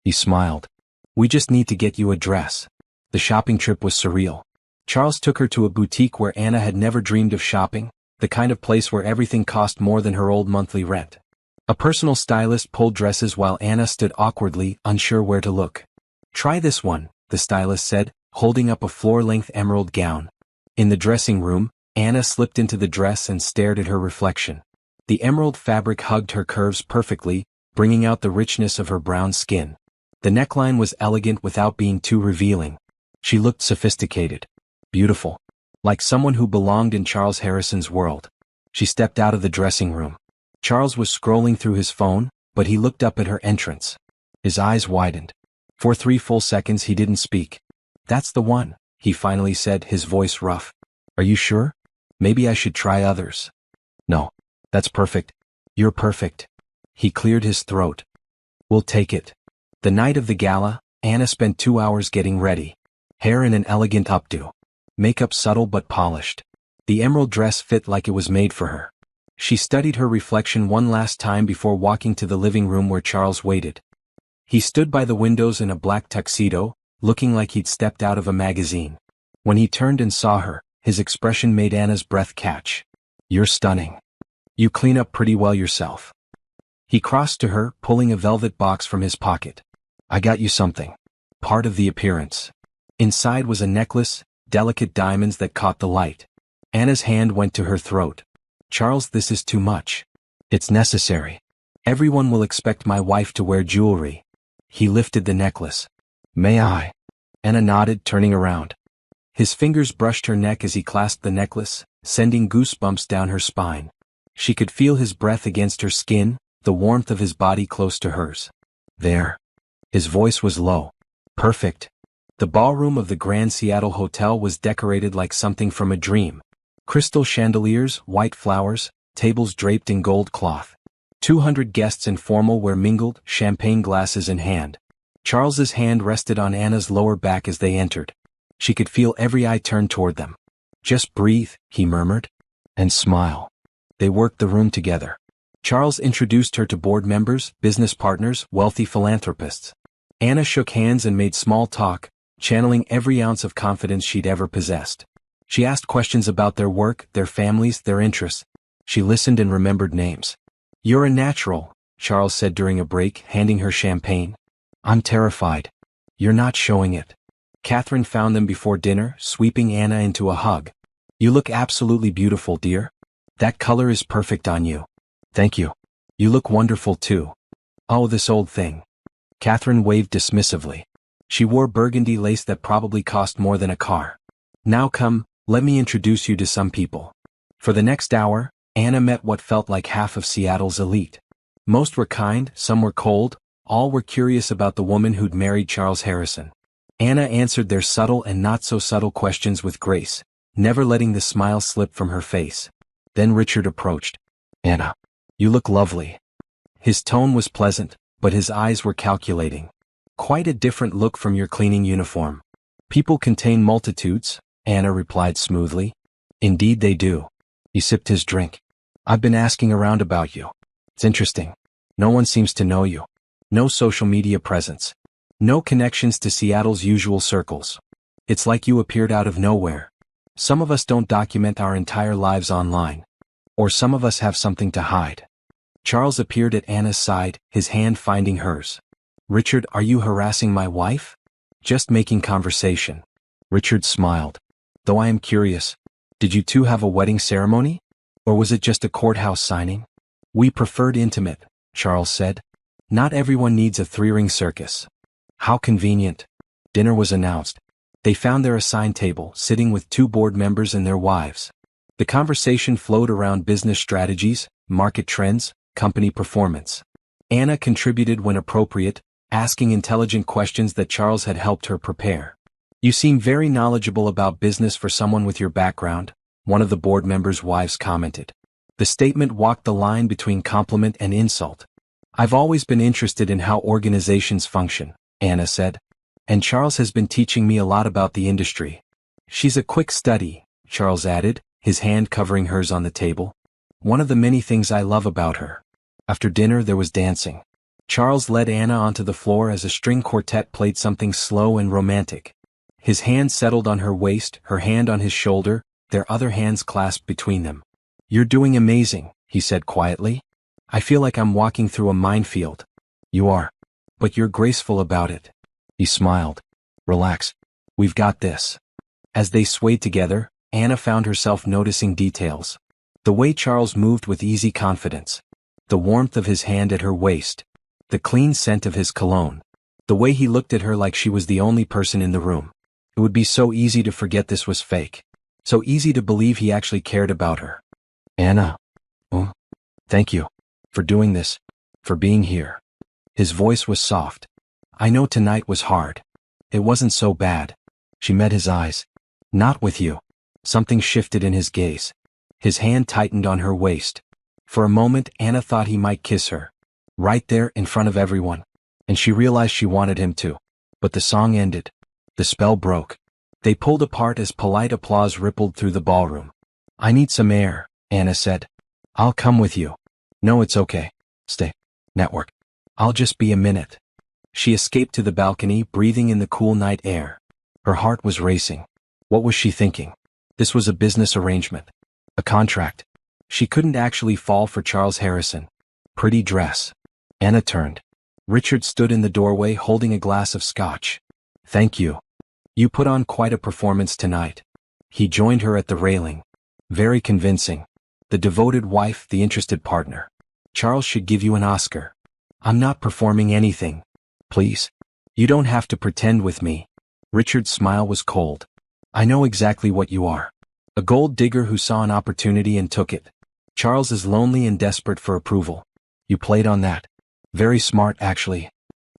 He smiled. We just need to get you a dress. The shopping trip was surreal. Charles took her to a boutique where Anna had never dreamed of shopping, the kind of place where everything cost more than her old monthly rent. A personal stylist pulled dresses while Anna stood awkwardly, unsure where to look. Try this one, the stylist said, holding up a floor-length emerald gown. In the dressing room, Anna slipped into the dress and stared at her reflection. The emerald fabric hugged her curves perfectly, bringing out the richness of her brown skin. The neckline was elegant without being too revealing. She looked sophisticated. Beautiful. Like someone who belonged in Charles Harrison's world. She stepped out of the dressing room. Charles was scrolling through his phone, but he looked up at her entrance. His eyes widened. For 3 full seconds he didn't speak. That's the one, he finally said, his voice rough. Are you sure? Maybe I should try others. No. That's perfect. You're perfect. He cleared his throat. We'll take it. The night of the gala, Anna spent 2 hours getting ready. Hair in an elegant updo. Makeup subtle but polished. The emerald dress fit like it was made for her. She studied her reflection one last time before walking to the living room where Charles waited. He stood by the windows in a black tuxedo, looking like he'd stepped out of a magazine. When he turned and saw her, his expression made Anna's breath catch. You're stunning. You clean up pretty well yourself. He crossed to her, pulling a velvet box from his pocket. I got you something. Part of the appearance. Inside was a necklace, delicate diamonds that caught the light. Anna's hand went to her throat. Charles, this is too much. It's necessary. Everyone will expect my wife to wear jewelry. He lifted the necklace. May I? Anna nodded, turning around. His fingers brushed her neck as he clasped the necklace, sending goosebumps down her spine. She could feel his breath against her skin, the warmth of his body close to hers. There. His voice was low. Perfect. The ballroom of the Grand Seattle Hotel was decorated like something from a dream. Crystal chandeliers, white flowers, tables draped in gold cloth. 200 guests in formal wear mingled, champagne glasses in hand. Charles's hand rested on Anna's lower back as they entered. She could feel every eye turn toward them. Just breathe, he murmured. And smile. They worked the room together. Charles introduced her to board members, business partners, wealthy philanthropists. Anna shook hands and made small talk, channeling every ounce of confidence she'd ever possessed. She asked questions about their work, their families, their interests. She listened and remembered names. You're a natural, Charles said during a break, handing her champagne. I'm terrified. You're not showing it. Catherine found them before dinner, sweeping Anna into a hug. You look absolutely beautiful, dear. That color is perfect on you. Thank you. You look wonderful too. Oh, this old thing. Catherine waved dismissively. She wore burgundy lace that probably cost more than a car. Now come, let me introduce you to some people. For the next hour, Anna met what felt like half of Seattle's elite. Most were kind, some were cold, all were curious about the woman who'd married Charles Harrison. Anna answered their subtle and not-so-subtle questions with grace, never letting the smile slip from her face. Then Richard approached. Anna, you look lovely. His tone was pleasant, but his eyes were calculating. Quite a different look from your cleaning uniform. People contain multitudes, Anna replied smoothly. Indeed they do. He sipped his drink. I've been asking around about you. It's interesting. No one seems to know you. No social media presence. No connections to Seattle's usual circles. It's like you appeared out of nowhere. Some of us don't document our entire lives online. Or some of us have something to hide. Charles appeared at Anna's side, his hand finding hers. Richard, are you harassing my wife? Just making conversation. Richard smiled. Though I am curious, did you two have a wedding ceremony? Or was it just a courthouse signing? We preferred intimate, Charles said. Not everyone needs a three-ring circus. How convenient. Dinner was announced. They found their assigned table, sitting with 2 board members and their wives. The conversation flowed around business strategies, market trends, company performance. Anna contributed when appropriate, asking intelligent questions that Charles had helped her prepare. You seem very knowledgeable about business for someone with your background, one of the board members' wives commented. The statement walked the line between compliment and insult. I've always been interested in how organizations function, Anna said. And Charles has been teaching me a lot about the industry. She's a quick study, Charles added, his hand covering hers on the table. One of the many things I love about her. After dinner there was dancing. Charles led Anna onto the floor as a string quartet played something slow and romantic. His hand settled on her waist, her hand on his shoulder, their other hands clasped between them. You're doing amazing, he said quietly. I feel like I'm walking through a minefield. You are. But you're graceful about it. He smiled. Relax. We've got this. As they swayed together, Anna found herself noticing details. The way Charles moved with easy confidence. The warmth of his hand at her waist. The clean scent of his cologne. The way he looked at her like she was the only person in the room. It would be so easy to forget this was fake. So easy to believe he actually cared about her. Anna. Oh, thank you. For doing this. For being here. His voice was soft. I know tonight was hard. It wasn't so bad. She met his eyes. Not with you. Something shifted in his gaze. His hand tightened on her waist. For a moment Anna thought he might kiss her. Right there in front of everyone. And she realized she wanted him to. But the song ended. The spell broke. They pulled apart as polite applause rippled through the ballroom. I need some air, Anna said. I'll come with you. No, it's okay. Stay. Network. I'll just be a minute. She escaped to the balcony, breathing in the cool night air. Her heart was racing. What was she thinking? This was a business arrangement. A contract. She couldn't actually fall for Charles Harrison. Pretty dress. Anna turned. Richard stood in the doorway holding a glass of scotch. Thank you. You put on quite a performance tonight. He joined her at the railing. Very convincing. The devoted wife, the interested partner. Charles should give you an Oscar. I'm not performing anything. Please. You don't have to pretend with me. Richard's smile was cold. I know exactly what you are. A gold digger who saw an opportunity and took it. Charles is lonely and desperate for approval. You played on that. Very smart, actually.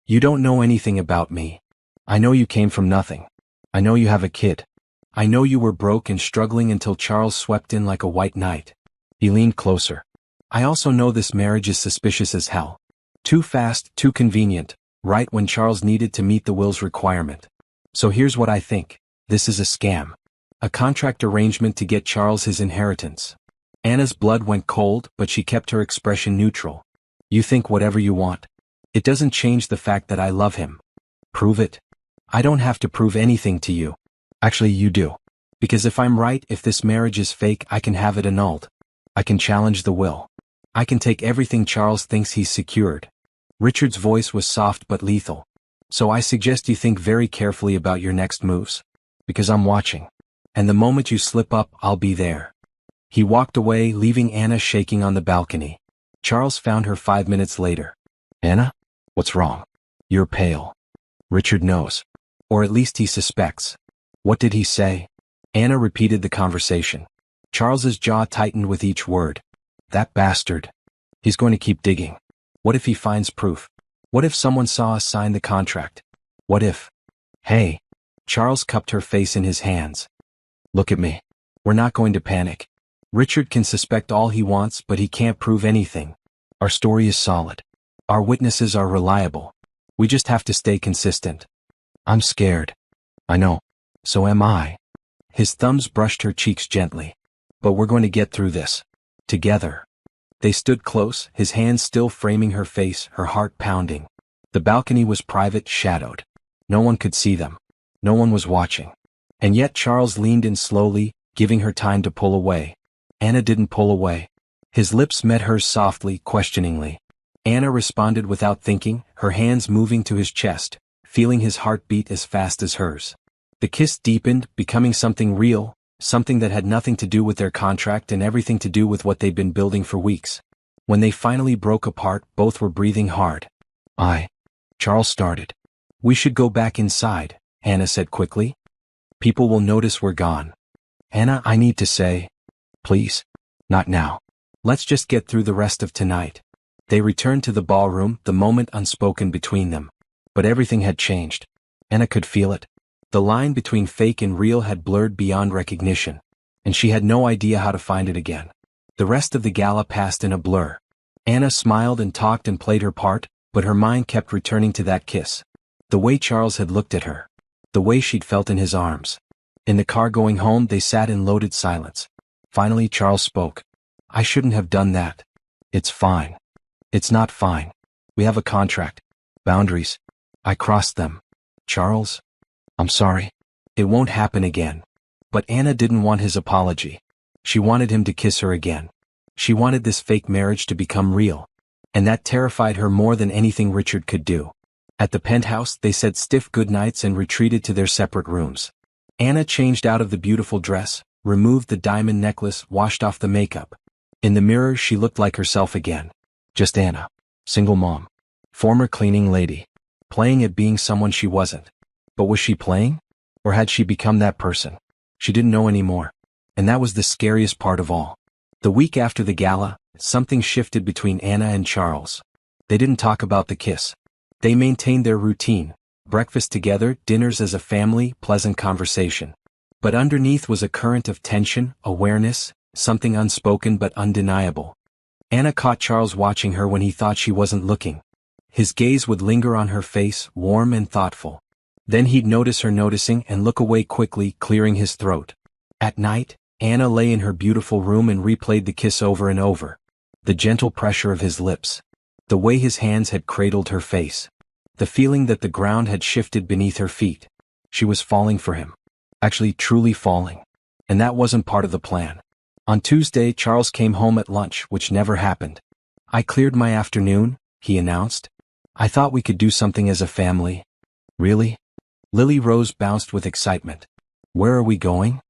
You don't know anything about me. I know you came from nothing. I know you have a kid. I know you were broke and struggling until Charles swept in like a white knight. He leaned closer. I also know this marriage is suspicious as hell. Too fast, too convenient, right when Charles needed to meet the will's requirement. So here's what I think. This is a scam. A contract arrangement to get Charles his inheritance. Anna's blood went cold, but she kept her expression neutral. You think whatever you want. It doesn't change the fact that I love him. Prove it. I don't have to prove anything to you. Actually, you do. Because if I'm right, if this marriage is fake, I can have it annulled. I can challenge the will. I can take everything Charles thinks he's secured. Richard's voice was soft but lethal. So I suggest you think very carefully about your next moves. Because I'm watching. And the moment you slip up, I'll be there. He walked away, leaving Anna shaking on the balcony. Charles found her 5 minutes later. Anna? What's wrong? You're pale. Richard knows. Or at least he suspects. What did he say? Anna repeated the conversation. Charles's jaw tightened with each word. That bastard. He's going to keep digging. What if he finds proof? What if someone saw us sign the contract? What if? Hey. Charles cupped her face in his hands. Look at me. We're not going to panic. Richard can suspect all he wants, but he can't prove anything. Our story is solid. Our witnesses are reliable. We just have to stay consistent. I'm scared. I know. So am I. His thumbs brushed her cheeks gently. But we're going to get through this. Together. They stood close, his hands still framing her face, her heart pounding. The balcony was private, shadowed. No one could see them. No one was watching. And yet Charles leaned in slowly, giving her time to pull away. Anna didn't pull away. His lips met hers softly, questioningly. Anna responded without thinking, her hands moving to his chest, feeling his heart beat as fast as hers. The kiss deepened, becoming something real, something that had nothing to do with their contract and everything to do with what they'd been building for weeks. When they finally broke apart, both were breathing hard. Charles started. We should go back inside, Anna said quickly. People will notice we're gone. Anna, I need to say. Please. Not now. Let's just get through the rest of tonight. They returned to the ballroom, the moment unspoken between them. But everything had changed. Anna could feel it. The line between fake and real had blurred beyond recognition, and she had no idea how to find it again. The rest of the gala passed in a blur. Anna smiled and talked and played her part, but her mind kept returning to that kiss. The way Charles had looked at her. The way she'd felt in his arms. In the car going home, they sat in loaded silence. Finally, Charles spoke. I shouldn't have done that. It's fine. It's not fine. We have a contract. Boundaries. I crossed them. Charles? I'm sorry. It won't happen again. But Anna didn't want his apology. She wanted him to kiss her again. She wanted this fake marriage to become real. And that terrified her more than anything Richard could do. At the penthouse, they said stiff goodnights and retreated to their separate rooms. Anna changed out of the beautiful dress, removed the diamond necklace, washed off the makeup. In the mirror, she looked like herself again. Just Anna. Single mom. Former cleaning lady. Playing at being someone she wasn't. But was she playing? Or had she become that person? She didn't know anymore. And that was the scariest part of all. The week after the gala, something shifted between Anna and Charles. They didn't talk about the kiss. They maintained their routine. Breakfast together, dinners as a family, pleasant conversation. But underneath was a current of tension, awareness, something unspoken but undeniable. Anna caught Charles watching her when he thought she wasn't looking. His gaze would linger on her face, warm and thoughtful. Then he'd notice her noticing and look away quickly, clearing his throat. At night, Anna lay in her beautiful room and replayed the kiss over and over. The gentle pressure of his lips. The way his hands had cradled her face. The feeling that the ground had shifted beneath her feet. She was falling for him. Actually, truly falling. And that wasn't part of the plan. On Tuesday, Charles came home at lunch, which never happened. I cleared my afternoon, he announced. I thought we could do something as a family. Really? Lily Rose bounced with excitement. Where are we going?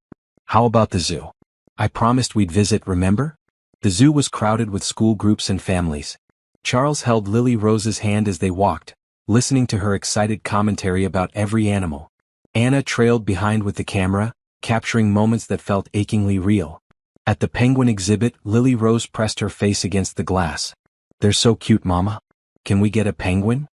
How about the zoo? I promised we'd visit, remember? The zoo was crowded with school groups and families. Charles held Lily Rose's hand as they walked, listening to her excited commentary about every animal. Anna trailed behind with the camera, capturing moments that felt achingly real. At the penguin exhibit, Lily Rose pressed her face against the glass. They're so cute, Mama. Can we get a penguin?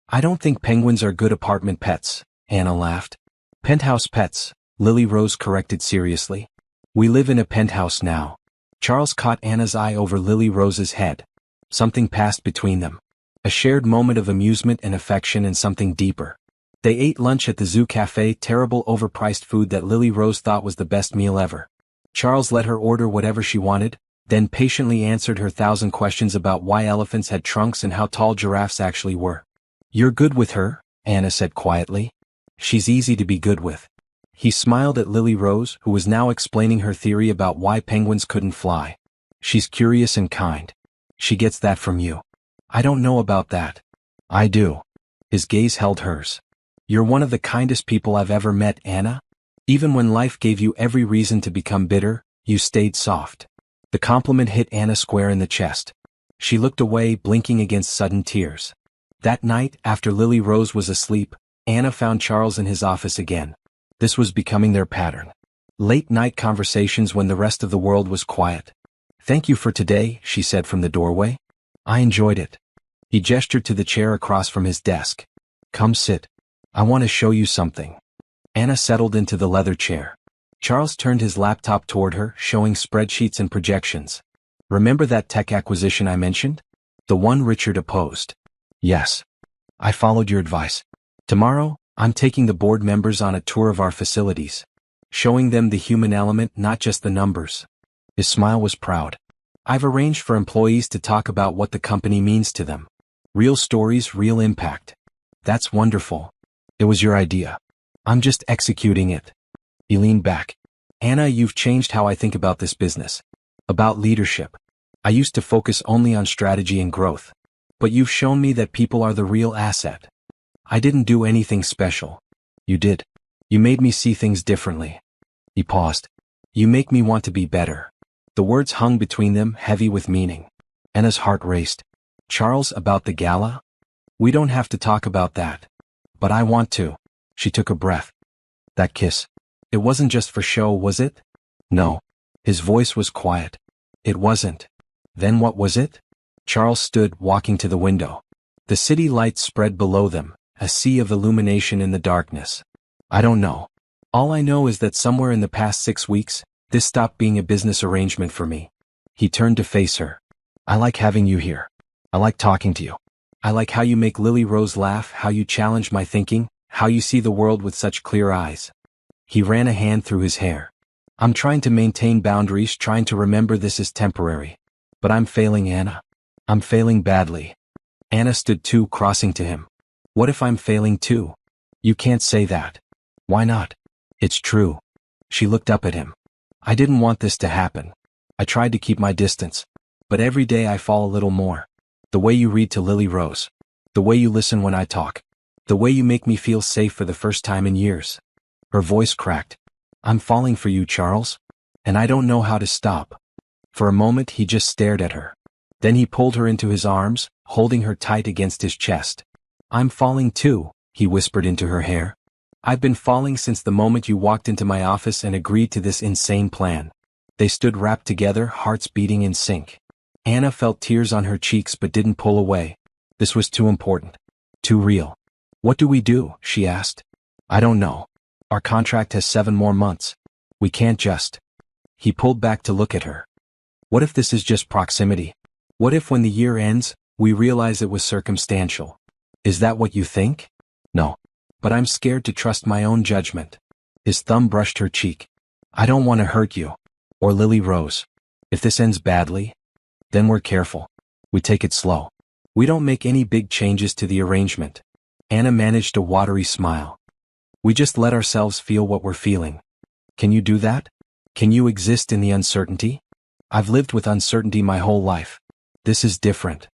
I don't think penguins are good apartment pets, Anna laughed. Penthouse pets, Lily Rose corrected seriously. We live in a penthouse now. Charles caught Anna's eye over Lily Rose's head. Something passed between them. A shared moment of amusement and affection and something deeper. They ate lunch at the zoo cafe, terrible overpriced food that Lily Rose thought was the best meal ever. Charles let her order whatever she wanted, then patiently answered her 1,000 questions about why elephants had trunks and how tall giraffes actually were. You're good with her, Anna said quietly. She's easy to be good with. He smiled at Lily Rose, who was now explaining her theory about why penguins couldn't fly. She's curious and kind. She gets that from you. I don't know about that. I do. His gaze held hers. You're one of the kindest people I've ever met, Anna. Even when life gave you every reason to become bitter, you stayed soft. The compliment hit Anna square in the chest. She looked away, blinking against sudden tears. That night, after Lily Rose was asleep, Anna found Charles in his office again. This was becoming their pattern. Late-night conversations when the rest of the world was quiet. Thank you for today, she said from the doorway. I enjoyed it. He gestured to the chair across from his desk. Come sit. I want to show you something. Anna settled into the leather chair. Charles turned his laptop toward her, showing spreadsheets and projections. Remember that tech acquisition I mentioned? The one Richard opposed. Yes. I followed your advice. Tomorrow, I'm taking the board members on a tour of our facilities. Showing them the human element, not just the numbers. His smile was proud. I've arranged for employees to talk about what the company means to them. Real stories, real impact. That's wonderful. It was your idea. I'm just executing it. He leaned back. Anna, you've changed how I think about this business. About leadership. I used to focus only on strategy and growth. But you've shown me that people are the real asset. I didn't do anything special. You did. You made me see things differently. He paused. You make me want to be better. The words hung between them, heavy with meaning. Anna's heart raced. Charles, about the gala? We don't have to talk about that. But I want to. She took a breath. That kiss. It wasn't just for show, was it? No. His voice was quiet. It wasn't. Then what was it? Charles stood, walking to the window. The city lights spread below them, a sea of illumination in the darkness. I don't know. All I know is that somewhere in the past 6 weeks, this stopped being a business arrangement for me. He turned to face her. I like having you here. I like talking to you. I like how you make Lily Rose laugh, how you challenge my thinking, how you see the world with such clear eyes. He ran a hand through his hair. I'm trying to maintain boundaries, trying to remember this is temporary. But I'm failing, Anna. I'm failing badly. Anna stood too, crossing to him. What if I'm failing too? You can't say that. Why not? It's true. She looked up at him. I didn't want this to happen. I tried to keep my distance. But every day I fall a little more. The way you read to Lily Rose. The way you listen when I talk. The way you make me feel safe for the first time in years. Her voice cracked. I'm falling for you, Charles. And I don't know how to stop. For a moment he just stared at her. Then he pulled her into his arms, holding her tight against his chest. I'm falling too, he whispered into her hair. I've been falling since the moment you walked into my office and agreed to this insane plan. They stood wrapped together, hearts beating in sync. Anna felt tears on her cheeks but didn't pull away. This was too important. Too real. What do we do? She asked. I don't know. Our contract has 7 more months. We can't just. He pulled back to look at her. What if this is just proximity? What if when the year ends, we realize it was circumstantial? Is that what you think? No. But I'm scared to trust my own judgment. His thumb brushed her cheek. I don't want to hurt you. Or Lily Rose. If this ends badly, then we're careful. We take it slow. We don't make any big changes to the arrangement. Anna managed a watery smile. We just let ourselves feel what we're feeling. Can you do that? Can you exist in the uncertainty? I've lived with uncertainty my whole life. This is different.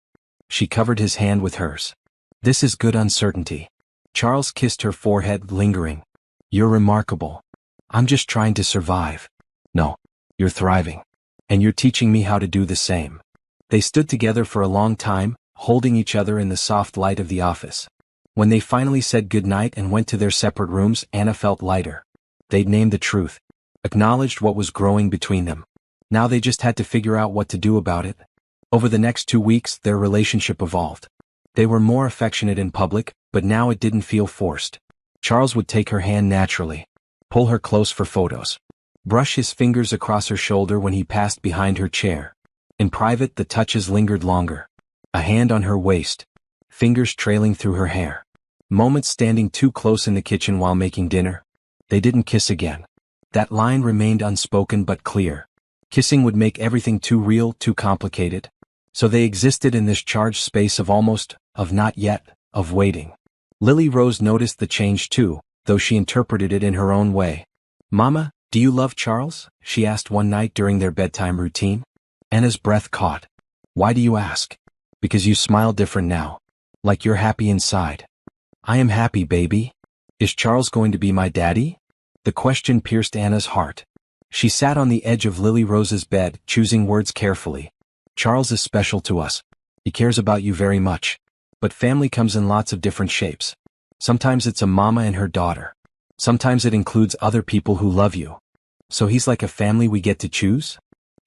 She covered his hand with hers. This is good uncertainty. Charles kissed her forehead, lingering. You're remarkable. I'm just trying to survive. No, you're thriving. And you're teaching me how to do the same. They stood together for a long time, holding each other in the soft light of the office. When they finally said goodnight and went to their separate rooms, Anna felt lighter. They'd named the truth. Acknowledged what was growing between them. Now they just had to figure out what to do about it. Over the next 2 weeks, their relationship evolved. They were more affectionate in public, but now it didn't feel forced. Charles would take her hand naturally. Pull her close for photos. Brush his fingers across her shoulder when he passed behind her chair. In private, the touches lingered longer. A hand on her waist. Fingers trailing through her hair. Moments standing too close in the kitchen while making dinner. They didn't kiss again. That line remained unspoken but clear. Kissing would make everything too real, too complicated. So they existed in this charged space of almost, of not yet, of waiting. Lily Rose noticed the change too, though she interpreted it in her own way. Mama, do you love Charles? She asked one night during their bedtime routine. Anna's breath caught. Why do you ask? Because you smile different now. Like you're happy inside. I am happy, baby. Is Charles going to be my daddy? The question pierced Anna's heart. She sat on the edge of Lily Rose's bed, choosing words carefully. Charles is special to us. He cares about you very much. But family comes in lots of different shapes. Sometimes it's a mama and her daughter. Sometimes it includes other people who love you. So he's like a family we get to choose?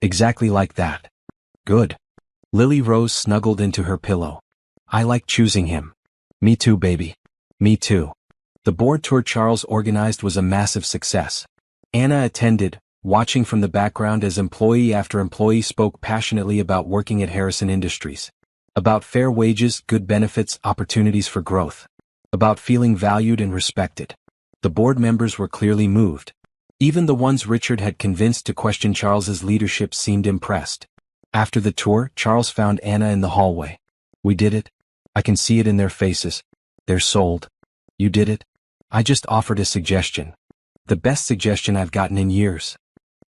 Exactly like that. Good. Lily Rose snuggled into her pillow. I like choosing him. Me too, baby. Me too. The board tour Charles organized was a massive success. Anna attended, watching from the background as employee after employee spoke passionately about working at Harrison Industries. About fair wages, good benefits, opportunities for growth. About feeling valued and respected. The board members were clearly moved. Even the ones Richard had convinced to question Charles's leadership seemed impressed. After the tour, Charles found Anna in the hallway. We did it. I can see it in their faces. They're sold. You did it. I just offered a suggestion. The best suggestion I've gotten in years.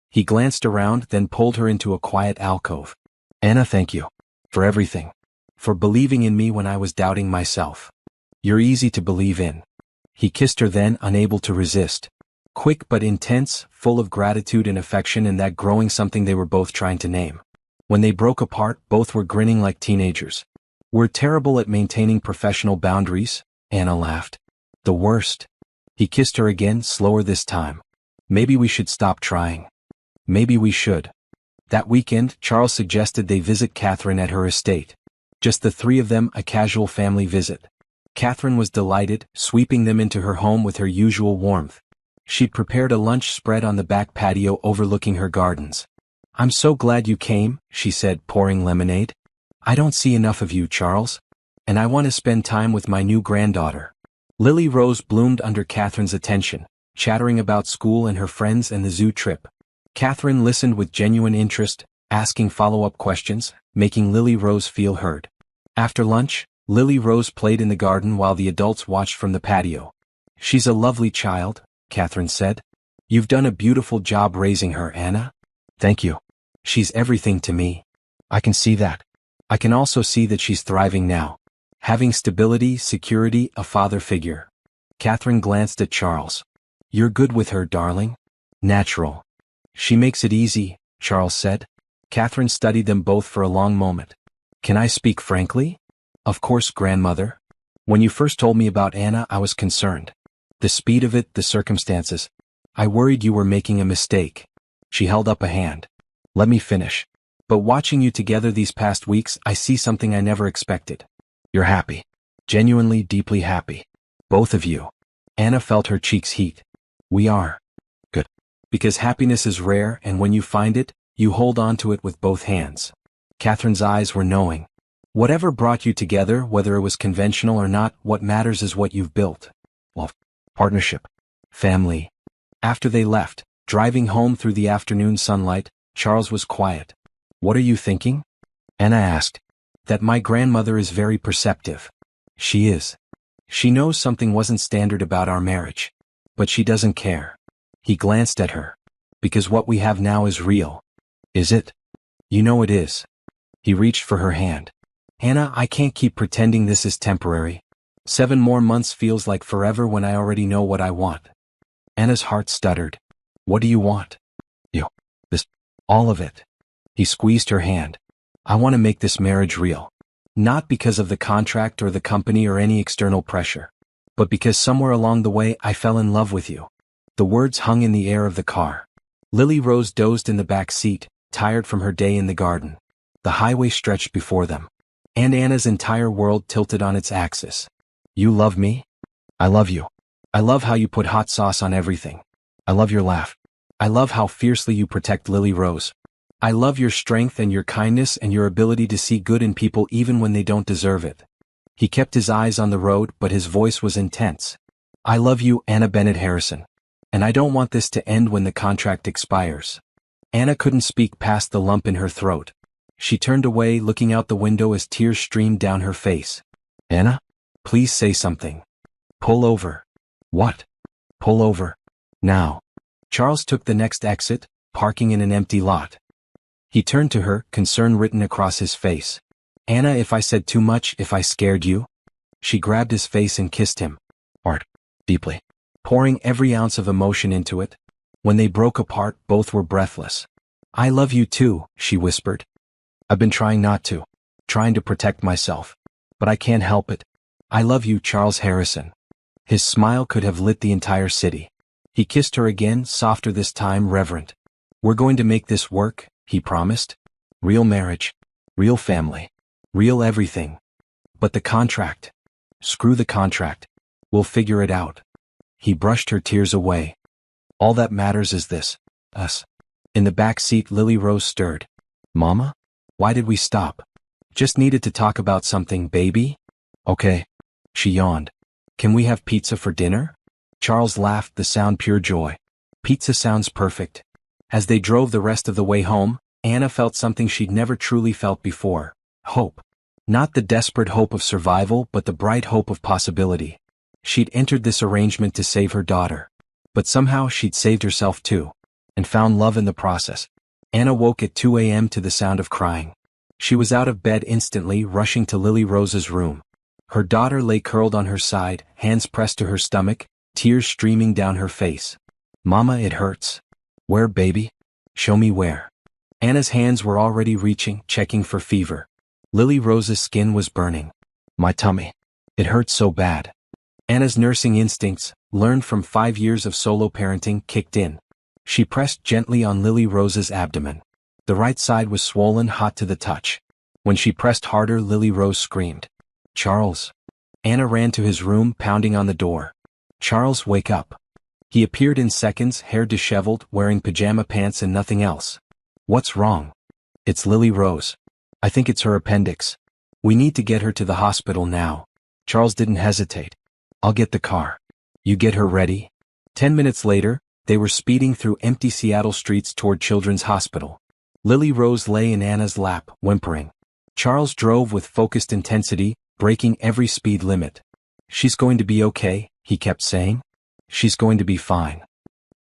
He glanced around, then pulled her into a quiet alcove. Anna, thank you. For everything. For believing in me when I was doubting myself. You're easy to believe in. He kissed her then, unable to resist. Quick but intense, full of gratitude and affection and that growing something they were both trying to name. When they broke apart, both were grinning like teenagers. We're terrible at maintaining professional boundaries, Anna laughed. The worst. He kissed her again, slower this time. Maybe we should stop trying. Maybe we should. That weekend, Charles suggested they visit Catherine at her estate. Just the three of them, a casual family visit. Catherine was delighted, sweeping them into her home with her usual warmth. She'd prepared a lunch spread on the back patio overlooking her gardens. I'm so glad you came, she said, pouring lemonade. I don't see enough of you, Charles. And I want to spend time with my new granddaughter. Lily Rose bloomed under Catherine's attention, chattering about school and her friends and the zoo trip. Catherine listened with genuine interest, asking follow-up questions, making Lily Rose feel heard. After lunch, Lily Rose played in the garden while the adults watched from the patio. She's a lovely child, Catherine said. You've done a beautiful job raising her, Anna. Thank you. She's everything to me. I can see that. I can also see that she's thriving now. Having stability, security, a father figure. Catherine glanced at Charles. You're good with her, darling. Natural. She makes it easy, Charles said. Catherine studied them both for a long moment. Can I speak frankly? Of course, grandmother. When you first told me about Anna, I was concerned. The speed of it, the circumstances. I worried you were making a mistake. She held up a hand. Let me finish. But watching you together these past weeks, I see something I never expected. You're happy. Genuinely, deeply happy. Both of you. Anna felt her cheeks heat. We are. Good. Because happiness is rare, and when you find it, you hold on to it with both hands. Catherine's eyes were knowing. Whatever brought you together, whether it was conventional or not, what matters is what you've built. Well, partnership. Family. After they left, driving home through the afternoon sunlight, Charles was quiet. What are you thinking? Anna asked. That my grandmother is very perceptive. She is. She knows something wasn't standard about our marriage. But she doesn't care. He glanced at her. Because what we have now is real. Is it? You know it is. He reached for her hand. Anna, I can't keep pretending this is temporary. 7 more months feels like forever when I already know what I want. Anna's heart stuttered. What do you want? You. This. All of it. He squeezed her hand. I want to make this marriage real. Not because of the contract or the company or any external pressure. But because somewhere along the way I fell in love with you. The words hung in the air of the car. Lily Rose dozed in the back seat, tired from her day in the garden. The highway stretched before them. And Anna's entire world tilted on its axis. You love me? I love you. I love how you put hot sauce on everything. I love your laugh. I love how fiercely you protect Lily Rose. I love your strength and your kindness and your ability to see good in people even when they don't deserve it. He kept his eyes on the road, but his voice was intense. I love you, Anna Bennett Harrison. And I don't want this to end when the contract expires. Anna couldn't speak past the lump in her throat. She turned away, looking out the window as tears streamed down her face. Anna? Please say something. Pull over. What? Pull over. Now. Charles took the next exit, parking in an empty lot. He turned to her, concern written across his face. Anna, if I said too much, if I scared you? She grabbed his face and kissed him. Hard. Deeply. Pouring every ounce of emotion into it. When they broke apart, both were breathless. I love you too, she whispered. I've been trying not to. Trying to protect myself. But I can't help it. I love you, Charles Harrison. His smile could have lit the entire city. He kissed her again, softer this time, reverent. We're going to make this work, he promised. Real marriage. Real family. Real everything. But the contract. Screw the contract. We'll figure it out. He brushed her tears away. All that matters is this. Us. In the back seat, Lily Rose stirred. Mama? Why did we stop? Just needed to talk about something, baby? Okay. She yawned. Can we have pizza for dinner? Charles laughed, the sound pure joy. Pizza sounds perfect. As they drove the rest of the way home, Anna felt something she'd never truly felt before. Hope. Not the desperate hope of survival, but the bright hope of possibility. She'd entered this arrangement to save her daughter. But somehow she'd saved herself too. And found love in the process. Anna woke at 2 a.m. to the sound of crying. She was out of bed instantly, rushing to Lily Rose's room. Her daughter lay curled on her side, hands pressed to her stomach, tears streaming down her face. "Mama, it hurts." "Where, baby? Show me where." Anna's hands were already reaching, checking for fever. Lily Rose's skin was burning. "My tummy. It hurts so bad." Anna's nursing instincts, learned from 5 years of solo parenting, kicked in. She pressed gently on Lily Rose's abdomen. The right side was swollen hot to the touch. When she pressed harder, Lily Rose screamed. "Charles." Anna ran to his room, pounding on the door. "Charles, wake up." He appeared in seconds, hair disheveled, wearing pajama pants and nothing else. "What's wrong?" "It's Lily Rose. I think it's her appendix. We need to get her to the hospital now." Charles didn't hesitate. "I'll get the car. You get her ready." 10 minutes later, they were speeding through empty Seattle streets toward Children's Hospital. Lily Rose lay in Anna's lap, whimpering. Charles drove with focused intensity, breaking every speed limit. "She's going to be okay," he kept saying. "She's going to be fine."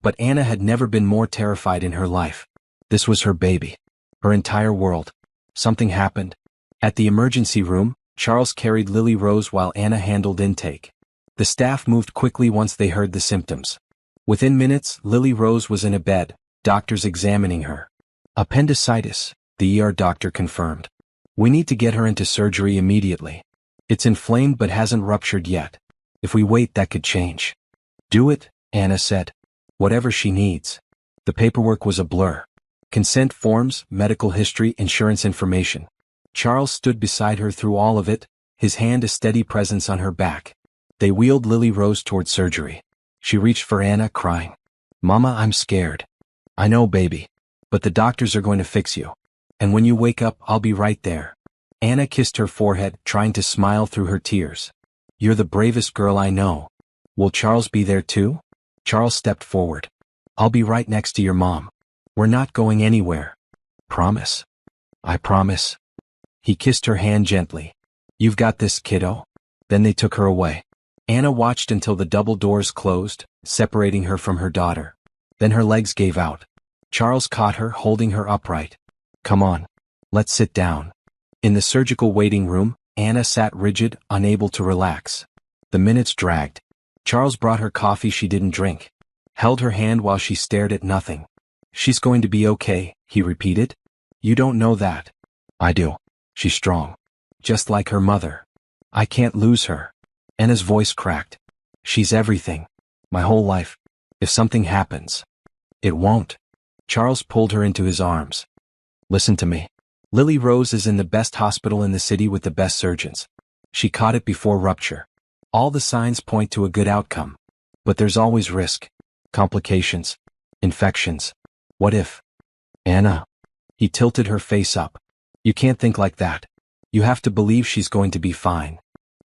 But Anna had never been more terrified in her life. This was her baby. Her entire world. Something happened. At the emergency room, Charles carried Lily Rose while Anna handled intake. The staff moved quickly once they heard the symptoms. Within minutes, Lily Rose was in a bed, doctors examining her. "Appendicitis," the ER doctor confirmed. "We need to get her into surgery immediately. It's inflamed but hasn't ruptured yet. If we wait, that could change." "Do it," Anna said. "Whatever she needs." The paperwork was a blur. Consent forms, medical history, insurance information. Charles stood beside her through all of it, his hand a steady presence on her back. They wheeled Lily Rose toward surgery. She reached for Anna, crying. "Mama, I'm scared." "I know, baby. But the doctors are going to fix you. And when you wake up, I'll be right there." Anna kissed her forehead, trying to smile through her tears. "You're the bravest girl I know." "Will Charles be there too?" Charles stepped forward. "I'll be right next to your mom. We're not going anywhere." "Promise?" "I promise." He kissed her hand gently. "You've got this, kiddo." Then they took her away. Anna watched until the double doors closed, separating her from her daughter. Then her legs gave out. Charles caught her, holding her upright. "Come on. Let's sit down." In the surgical waiting room, Anna sat rigid, unable to relax. The minutes dragged. Charles brought her coffee she didn't drink. Held her hand while she stared at nothing. "She's going to be okay," he repeated. "You don't know that." "I do. She's strong. Just like her mother. I can't lose her." Anna's voice cracked. "She's everything. My whole life. If something happens." "It won't." Charles pulled her into his arms. "Listen to me. Lily Rose is in the best hospital in the city with the best surgeons. She caught it before rupture. All the signs point to a good outcome. But there's always risk. Complications. Infections. What if?" "Anna." He tilted her face up. "You can't think like that. You have to believe she's going to be fine."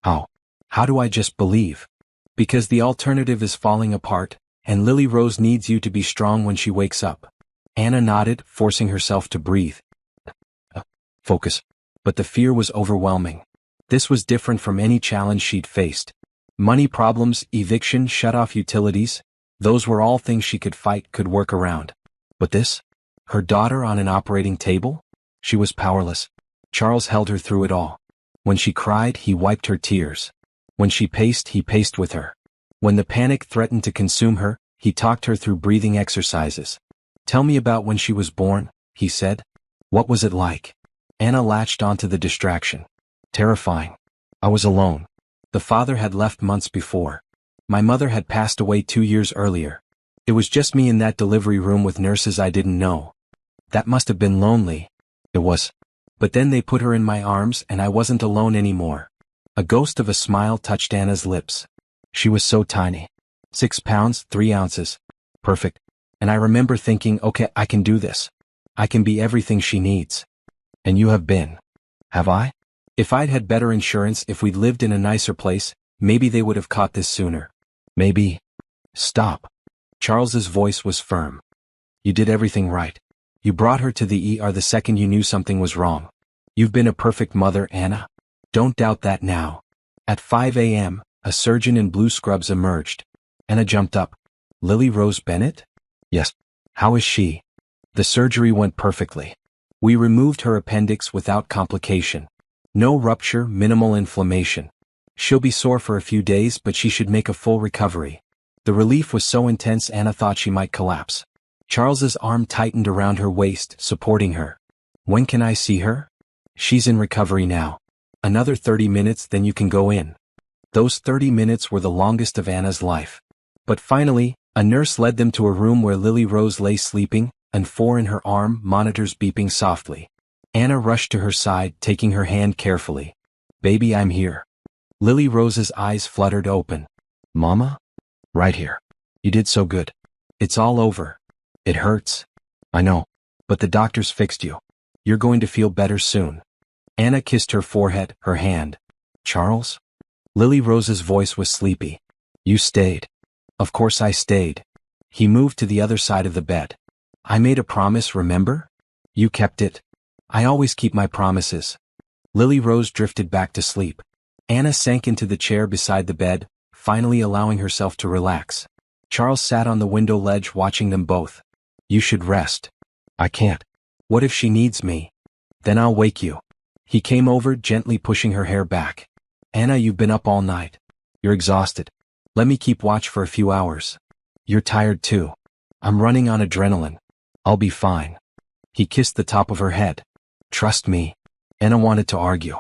"How? How do I just believe?" "Because the alternative is falling apart, and Lily Rose needs you to be strong when she wakes up." Anna nodded, forcing herself to breathe. Focus. But the fear was overwhelming. This was different from any challenge she'd faced. Money problems, eviction, shut-off utilities, those were all things she could fight, could work around. But this? Her daughter on an operating table? She was powerless. Charles held her through it all. When she cried, he wiped her tears. When she paced, he paced with her. When the panic threatened to consume her, he talked her through breathing exercises. "Tell me about when she was born," he said. "What was it like?" Anna latched onto the distraction. "Terrifying. I was alone. The father had left months before. My mother had passed away 2 years earlier. It was just me in that delivery room with nurses I didn't know. That must have been lonely." "It was. But then they put her in my arms and I wasn't alone anymore." A ghost of a smile touched Anna's lips. She was so tiny. 6 pounds, 3 ounces. Perfect. And I remember thinking, okay, I can do this. I can be everything she needs. And you have been. Have I? If I'd had better insurance, if we'd lived in a nicer place, maybe they would have caught this sooner. Maybe. Stop. Charles's voice was firm. You did everything right. You brought her to the ER the second you knew something was wrong. You've been a perfect mother, Anna. Don't doubt that now. At 5 a.m., a surgeon in blue scrubs emerged. Anna jumped up. Lily Rose Bennett? Yes. How is she? The surgery went perfectly. We removed her appendix without complication. No rupture, minimal inflammation. She'll be sore for a few days, but she should make a full recovery. The relief was so intense Anna thought she might collapse. Charles's arm tightened around her waist, supporting her. When can I see her? She's in recovery now. Another 30 minutes, then you can go in. Those 30 minutes were the longest of Anna's life. But finally, a nurse led them to a room where Lily Rose lay sleeping, and 4 in her arm, monitors beeping softly. Anna rushed to her side, taking her hand carefully. Baby, I'm here. Lily Rose's eyes fluttered open. Mama? Right here. You did so good. It's all over. It hurts. I know. But the doctors fixed you. You're going to feel better soon. Anna kissed her forehead, her hand. Charles? Lily Rose's voice was sleepy. You stayed. Of course I stayed. He moved to the other side of the bed. I made a promise, remember? You kept it. I always keep my promises. Lily Rose drifted back to sleep. Anna sank into the chair beside the bed, finally allowing herself to relax. Charles sat on the window ledge watching them both. You should rest. I can't. What if she needs me? Then I'll wake you. He came over, gently pushing her hair back. Anna, you've been up all night. You're exhausted. Let me keep watch for a few hours. You're tired too. I'm running on adrenaline. I'll be fine. He kissed the top of her head. Trust me. Anna wanted to argue,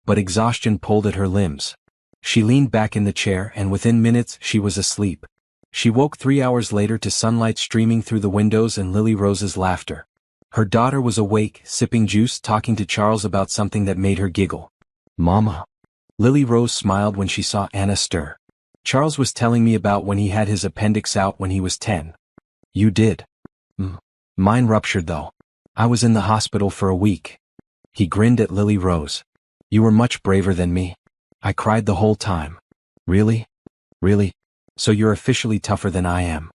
but exhaustion pulled at her limbs. She leaned back in the chair and within minutes she was asleep. She woke 3 hours later to sunlight streaming through the windows and Lily Rose's laughter. Her daughter was awake, sipping juice, talking to Charles about something that made her giggle. Mama. Lily Rose smiled when she saw Anna stir. Charles was telling me about when he had his appendix out when he was 10. You did. Mine ruptured though. I was in the hospital for a week. He grinned at Lily Rose. You were much braver than me. I cried the whole time. Really? Really? So you're officially tougher than I am.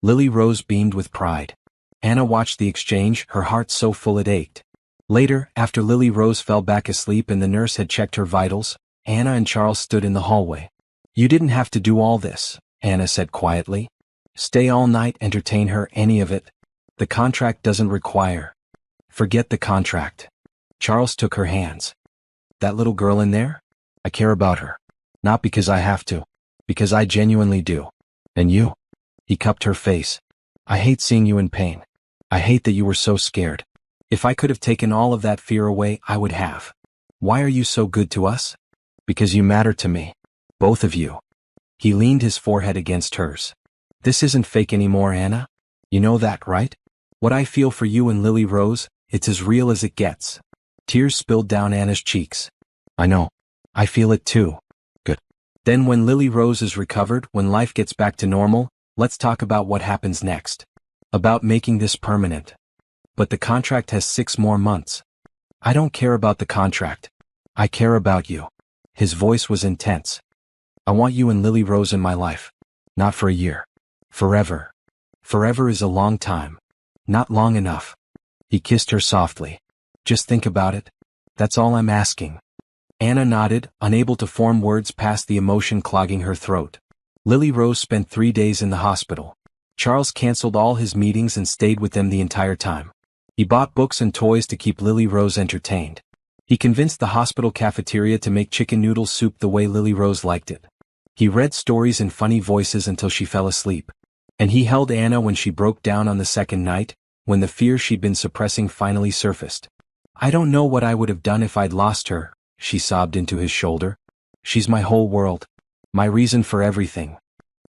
Lily Rose beamed with pride. Anna watched the exchange, her heart so full it ached. Later, after Lily Rose fell back asleep and the nurse had checked her vitals, Anna and Charles stood in the hallway. You didn't have to do all this, Anna said quietly. Stay all night, entertain her, any of it. The contract doesn't require. Forget the contract. Charles took her hands. That little girl in there? I care about her. Not because I have to. Because I genuinely do. And you? He cupped her face. I hate seeing you in pain. I hate that you were so scared. If I could have taken all of that fear away, I would have. Why are you so good to us? Because you matter to me. Both of you. He leaned his forehead against hers. This isn't fake anymore, Anna. You know that, right? What I feel for you and Lily Rose, it's as real as it gets. Tears spilled down Anna's cheeks. I know. I feel it too. Good. Then when Lily Rose is recovered, when life gets back to normal, let's talk about what happens next. About making this permanent. But the contract has 6 more months. I don't care about the contract. I care about you. His voice was intense. I want you and Lily Rose in my life. Not for a year. Forever. Forever is a long time. Not long enough. He kissed her softly. Just think about it. That's all I'm asking. Anna nodded, unable to form words past the emotion clogging her throat. Lily Rose spent 3 days in the hospital. Charles canceled all his meetings and stayed with them the entire time. He bought books and toys to keep Lily Rose entertained. He convinced the hospital cafeteria to make chicken noodle soup the way Lily Rose liked it. He read stories in funny voices until she fell asleep. And he held Anna when she broke down on the second night, when the fear she'd been suppressing finally surfaced. I don't know what I would have done if I'd lost her, she sobbed into his shoulder. She's my whole world. My reason for everything.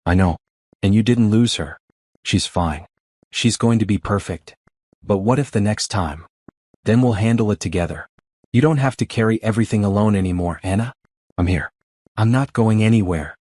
I know. And you didn't lose her. She's fine. She's going to be perfect. But what if the next time? Then we'll handle it together. You don't have to carry everything alone anymore, Anna. I'm here. I'm not going anywhere.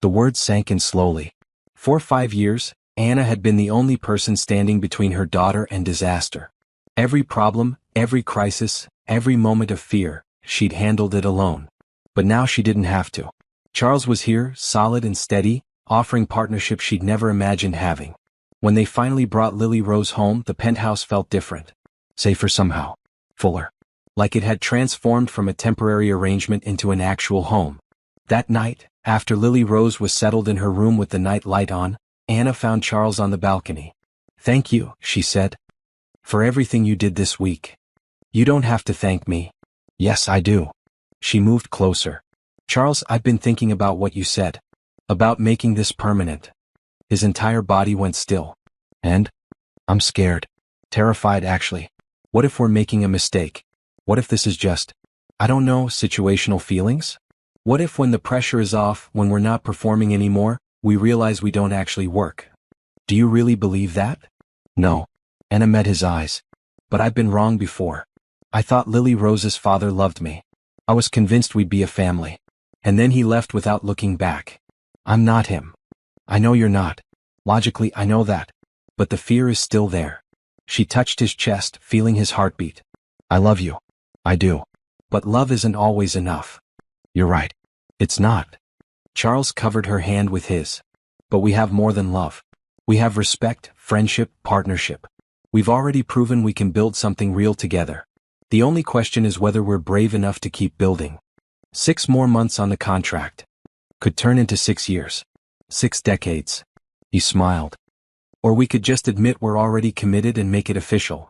The words sank in slowly. For 5 years, Anna had been the only person standing between her daughter and disaster. Every problem, every crisis, every moment of fear, she'd handled it alone. But now she didn't have to. Charles was here, solid and steady, offering partnership she'd never imagined having. When they finally brought Lily Rose home, the penthouse felt different. Safer somehow. Fuller. Like it had transformed from a temporary arrangement into an actual home. That night, after Lily Rose was settled in her room with the night light on, Anna found Charles on the balcony. "Thank you," she said, "for everything you did this week." "You don't have to thank me." "Yes, I do." She moved closer. "Charles, I've been thinking about what you said. About making this permanent." His entire body went still. "And? I'm scared. Terrified, actually. What if we're making a mistake? What if this is just, I don't know, situational feelings? What if when the pressure is off, when we're not performing anymore, we realize we don't actually work?" "Do you really believe that?" "No." Anna met his eyes. "But I've been wrong before. I thought Lily Rose's father loved me. I was convinced we'd be a family. And then he left without looking back. I'm not him. I know you're not. Logically, I know that. But the fear is still there." She touched his chest, feeling his heartbeat. "I love you. I do. But love isn't always enough." "You're right. It's not." Charles covered her hand with his. "But we have more than love. We have respect, friendship, partnership. We've already proven we can build something real together. The only question is whether we're brave enough to keep building." 6 more months on the contract. Could turn into 6 years. 6 decades. He smiled. Or we could just admit we're already committed and make it official.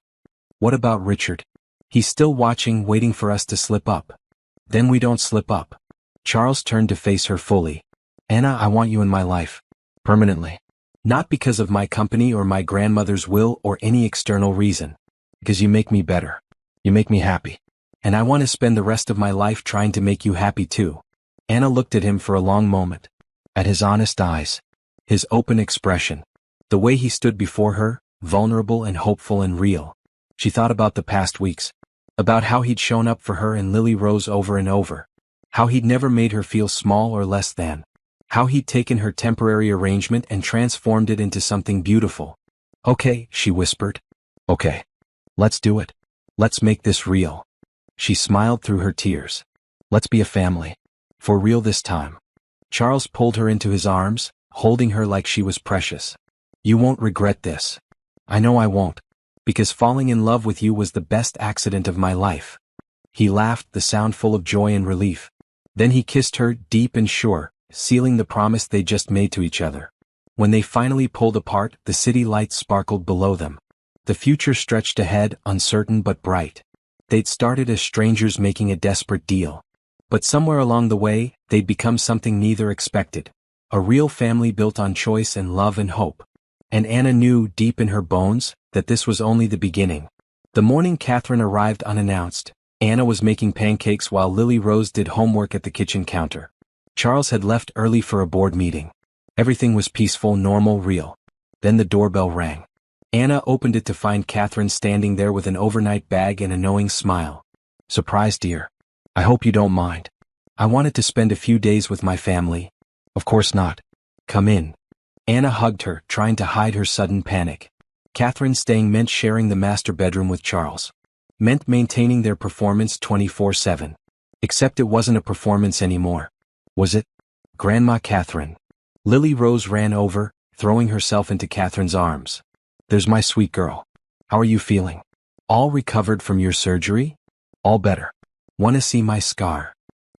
What about Richard? He's still watching, waiting for us to slip up. Then we don't slip up. Charles turned to face her fully. "Anna, I want you in my life. Permanently. Not because of my company or my grandmother's will or any external reason. Because you make me better. You make me happy. And I want to spend the rest of my life trying to make you happy too." Anna looked at him for a long moment. At his honest eyes. His open expression. The way he stood before her, vulnerable and hopeful and real. She thought about the past weeks. About how he'd shown up for her and Lily Rose over and over. How he'd never made her feel small or less than. How he'd taken her temporary arrangement and transformed it into something beautiful. "Okay," she whispered. "Okay. Let's do it. Let's make this real." She smiled through her tears. "Let's be a family. For real this time." Charles pulled her into his arms, holding her like she was precious. "You won't regret this." "I know I won't. Because falling in love with you was the best accident of my life." He laughed, the sound full of joy and relief. Then he kissed her, deep and sure, sealing the promise they just made to each other. When they finally pulled apart, the city lights sparkled below them. The future stretched ahead, uncertain but bright. They'd started as strangers making a desperate deal. But somewhere along the way, they'd become something neither expected. A real family built on choice and love and hope. And Anna knew, deep in her bones, that this was only the beginning. The morning Catherine arrived unannounced, Anna was making pancakes while Lily Rose did homework at the kitchen counter. Charles had left early for a board meeting. Everything was peaceful, normal, real. Then the doorbell rang. Anna opened it to find Catherine standing there with an overnight bag and a knowing smile. "Surprise, dear. I hope you don't mind. I wanted to spend a few days with my family." "Of course not. Come in." Anna hugged her, trying to hide her sudden panic. Catherine staying meant sharing the master bedroom with Charles. Meant maintaining their performance 24/7. Except it wasn't a performance anymore. Was it? "Grandma Catherine." Lily Rose ran over, throwing herself into Catherine's arms. "There's my sweet girl. How are you feeling? All recovered from your surgery?" "All better. Want to see my scar?"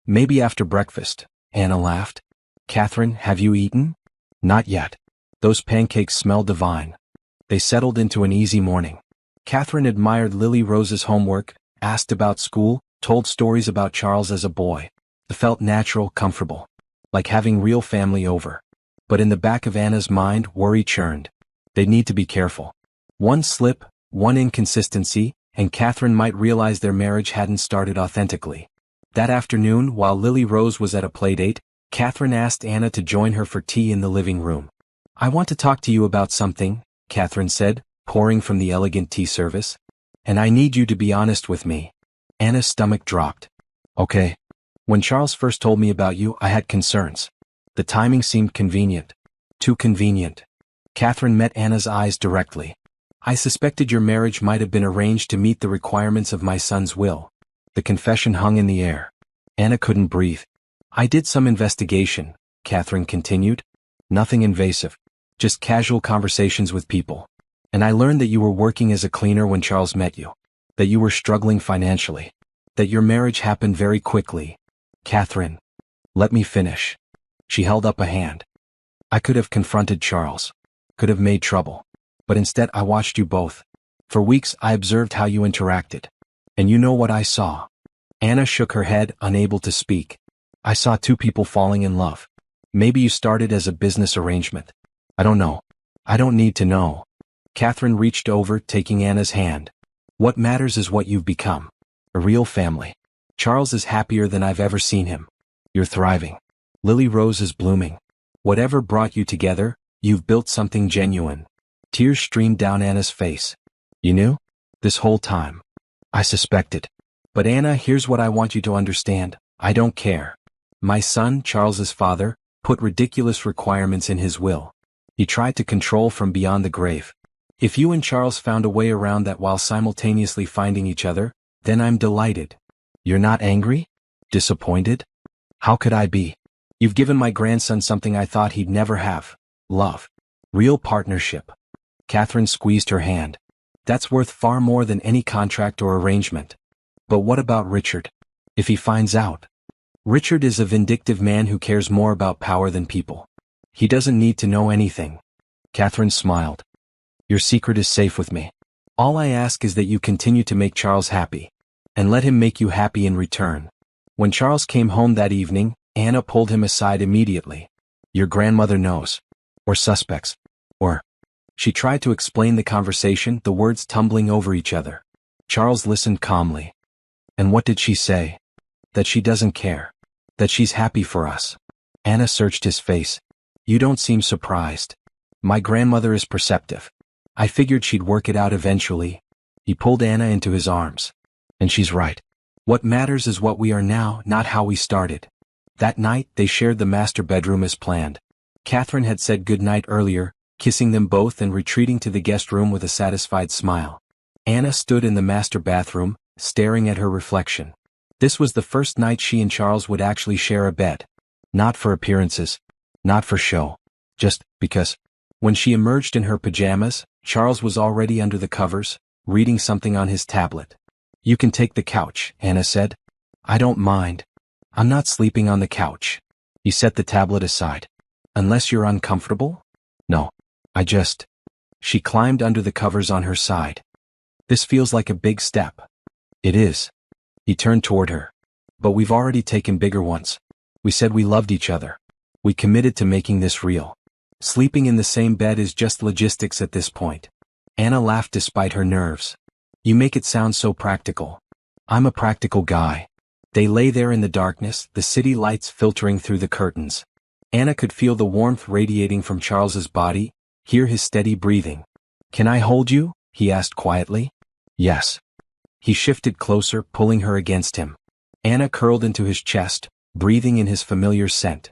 "Maybe after breakfast," Anna laughed. "Catherine, have you eaten?" "Not yet. Those pancakes smell divine." They settled into an easy morning. Catherine admired Lily Rose's homework, asked about school, told stories about Charles as a boy. It felt natural, comfortable. Like having real family over. But in the back of Anna's mind, worry churned. They'd need to be careful. One slip, one inconsistency, and Catherine might realize their marriage hadn't started authentically. That afternoon, while Lily Rose was at a playdate, Catherine asked Anna to join her for tea in the living room. "I want to talk to you about something," Catherine said, pouring from the elegant tea service. "And I need you to be honest with me." Anna's stomach dropped. "Okay. When Charles first told me about you, I had concerns. The timing seemed convenient. Too convenient." Catherine met Anna's eyes directly. "I suspected your marriage might have been arranged to meet the requirements of my son's will." The confession hung in the air. Anna couldn't breathe. "I did some investigation," Catherine continued. "Nothing invasive. Just casual conversations with people. And I learned that you were working as a cleaner when Charles met you. That you were struggling financially. That your marriage happened very quickly." "Catherine, let me finish." She held up a hand. "I could have confronted Charles. Could have made trouble. But instead I watched you both. For weeks I observed how you interacted. And you know what I saw? Anna shook her head, unable to speak. I saw two people falling in love. Maybe you started as a business arrangement. I don't know. I don't need to know. Catherine reached over, taking Anna's hand. What matters is what you've become. A real family. Charles is happier than I've ever seen him. You're thriving. Lily Rose is blooming. Whatever brought you together, you've built something genuine. Tears streamed down Anna's face. You knew? This whole time. I suspected. But Anna, here's what I want you to understand. I don't care. My son, Charles's father, put ridiculous requirements in his will. He tried to control from beyond the grave. If you and Charles found a way around that while simultaneously finding each other, then I'm delighted. You're not angry? Disappointed? How could I be? You've given my grandson something I thought he'd never have. Love. Real partnership. Catherine squeezed her hand. That's worth far more than any contract or arrangement. But what about Richard? If he finds out? Richard is a vindictive man who cares more about power than people. He doesn't need to know anything. Catherine smiled. Your secret is safe with me. All I ask is that you continue to make Charles happy. And let him make you happy in return. When Charles came home that evening, Anna pulled him aside immediately. Your grandmother knows. Or suspects. Or. She tried to explain the conversation, the words tumbling over each other. Charles listened calmly. And what did she say? That she doesn't care. That she's happy for us. Anna searched his face. You don't seem surprised. My grandmother is perceptive. I figured she'd work it out eventually. He pulled Anna into his arms. And she's right. What matters is what we are now, not how we started. That night, they shared the master bedroom as planned. Catherine had said goodnight earlier, kissing them both and retreating to the guest room with a satisfied smile. Anna stood in the master bathroom, staring at her reflection. This was the first night she and Charles would actually share a bed. Not for appearances. Not for show. Just because. When she emerged in her pajamas, Charles was already under the covers, reading something on his tablet. You can take the couch, Anna said. I don't mind. I'm not sleeping on the couch. He set the tablet aside. Unless you're uncomfortable? No. She climbed under the covers on her side. This feels like a big step. It is. He turned toward her. But we've already taken bigger ones. We said we loved each other. We committed to making this real. Sleeping in the same bed is just logistics at this point. Anna laughed despite her nerves. You make it sound so practical. I'm a practical guy. They lay there in the darkness, the city lights filtering through the curtains. Anna could feel the warmth radiating from Charles's body, hear his steady breathing. Can I hold you? He asked quietly. Yes. He shifted closer, pulling her against him. Anna curled into his chest, breathing in his familiar scent.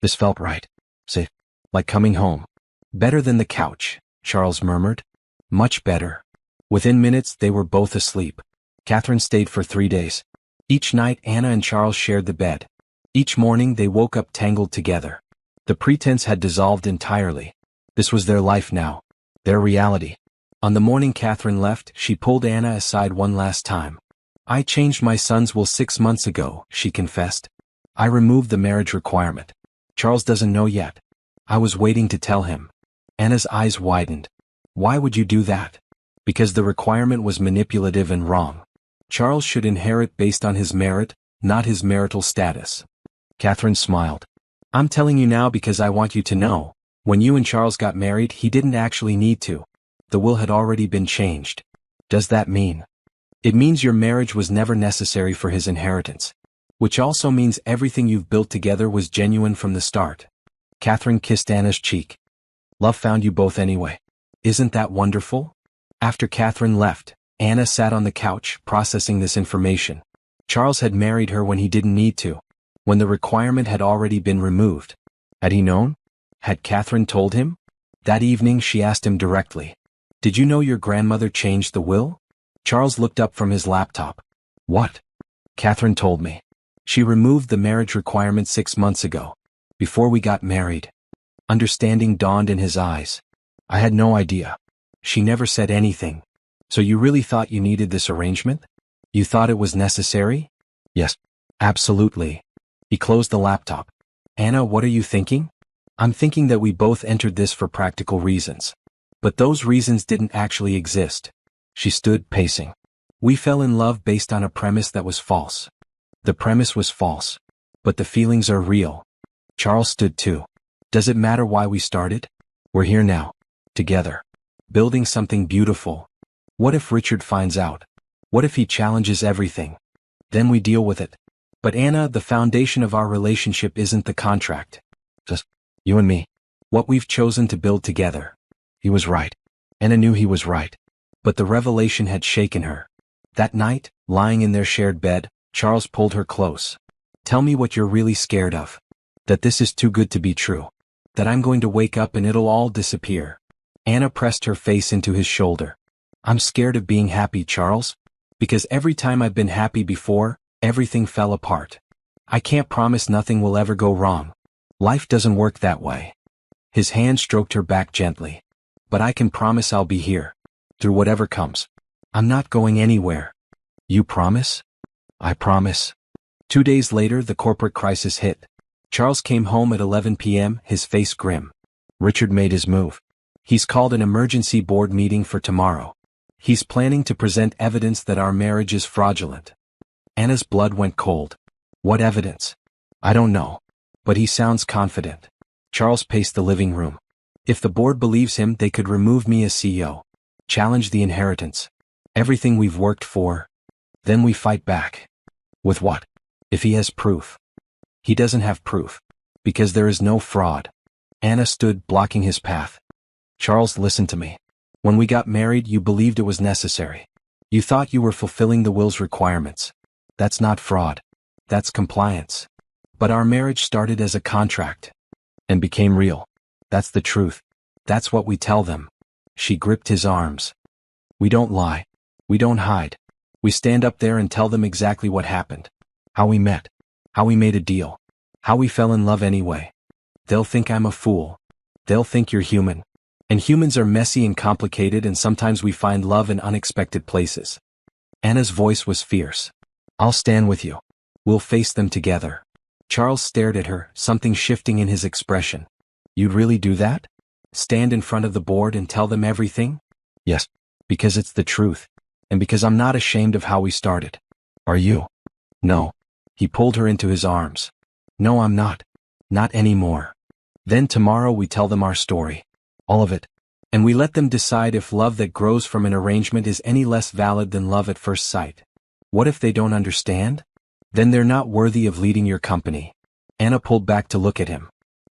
This felt right. Safe. Like coming home. Better than the couch, Charles murmured. Much better. Within minutes they were both asleep. Catherine stayed for 3 days. Each night Anna and Charles shared the bed. Each morning they woke up tangled together. The pretense had dissolved entirely. This was their life now. Their reality. On the morning Catherine left, she pulled Anna aside one last time. I changed my son's will 6 months ago, she confessed. I removed the marriage requirement. Charles doesn't know yet. I was waiting to tell him. Anna's eyes widened. Why would you do that? Because the requirement was manipulative and wrong. Charles should inherit based on his merit, not his marital status. Catherine smiled. I'm telling you now because I want you to know. When you and Charles got married, he didn't actually need to. The will had already been changed. Does that mean? It means your marriage was never necessary for his inheritance. Which also means everything you've built together was genuine from the start. Catherine kissed Anna's cheek. Love found you both anyway. Isn't that wonderful? After Catherine left, Anna sat on the couch, processing this information. Charles had married her when he didn't need to. When the requirement had already been removed. Had he known? Had Catherine told him? That evening she asked him directly. Did you know your grandmother changed the will? Charles looked up from his laptop. What? Catherine told me. She removed the marriage requirement 6 months ago. Before we got married. Understanding dawned in his eyes. I had no idea. She never said anything. So you really thought you needed this arrangement? You thought it was necessary? Yes. Absolutely. He closed the laptop. Anna, what are you thinking? I'm thinking that we both entered this for practical reasons. But those reasons didn't actually exist. She stood, pacing. We fell in love based on a premise that was false. The premise was false. But the feelings are real. Charles stood too. Does it matter why we started? We're here now. Together. Building something beautiful. What if Richard finds out? What if he challenges everything? Then we deal with it. But Anna, the foundation of our relationship isn't the contract. Just you and me. What we've chosen to build together. He was right. Anna knew he was right. But the revelation had shaken her. That night, lying in their shared bed, Charles pulled her close. Tell me what you're really scared of. That this is too good to be true. That I'm going to wake up and it'll all disappear. Anna pressed her face into his shoulder. I'm scared of being happy, Charles. Because every time I've been happy before, everything fell apart. I can't promise nothing will ever go wrong. Life doesn't work that way. His hand stroked her back gently. But I can promise I'll be here. Through whatever comes. I'm not going anywhere. You promise? I promise. 2 days later, the corporate crisis hit. Charles came home at 11 p.m., his face grim. Richard made his move. He's called an emergency board meeting for tomorrow. He's planning to present evidence that our marriage is fraudulent. Anna's blood went cold. What evidence? I don't know. But he sounds confident. Charles paced the living room. If the board believes him, they could remove me as CEO. Challenge the inheritance. Everything we've worked for. Then we fight back. With what? If he has proof. He doesn't have proof. Because there is no fraud. Anna stood, blocking his path. Charles, listen to me. When we got married, you believed it was necessary. You thought you were fulfilling the will's requirements. That's not fraud. That's compliance. But our marriage started as a contract. And became real. That's the truth. That's what we tell them. She gripped his arms. We don't lie. We don't hide. We stand up there and tell them exactly what happened. How we met. How we made a deal. How we fell in love anyway. They'll think I'm a fool. They'll think you're human. And humans are messy and complicated, and sometimes we find love in unexpected places. Anna's voice was fierce. I'll stand with you. We'll face them together. Charles stared at her, something shifting in his expression. You'd really do that? Stand in front of the board and tell them everything? Yes. Because it's the truth. And because I'm not ashamed of how we started. Are you? No. He pulled her into his arms. No, I'm not. Not anymore. Then tomorrow we tell them our story. All of it. And we let them decide if love that grows from an arrangement is any less valid than love at first sight. What if they don't understand? Then they're not worthy of leading your company. Anna pulled back to look at him.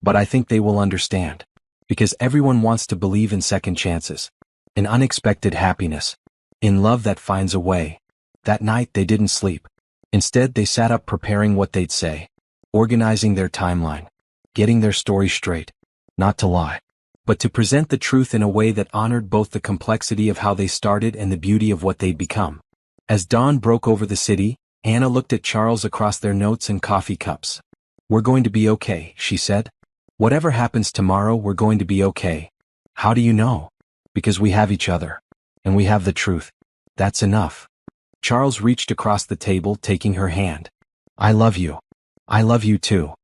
But I think they will understand. Because everyone wants to believe in second chances. In unexpected happiness. In love that finds a way. That night they didn't sleep. Instead they sat up preparing what they'd say. Organizing their timeline. Getting their story straight. Not to lie. But to present the truth in a way that honored both the complexity of how they started and the beauty of what they'd become. As dawn broke over the city, Anna looked at Charles across their notes and coffee cups. We're going to be okay, she said. Whatever happens tomorrow, we're going to be okay. How do you know? Because we have each other. And we have the truth. That's enough. Charles reached across the table, taking her hand. I love you. I love you too.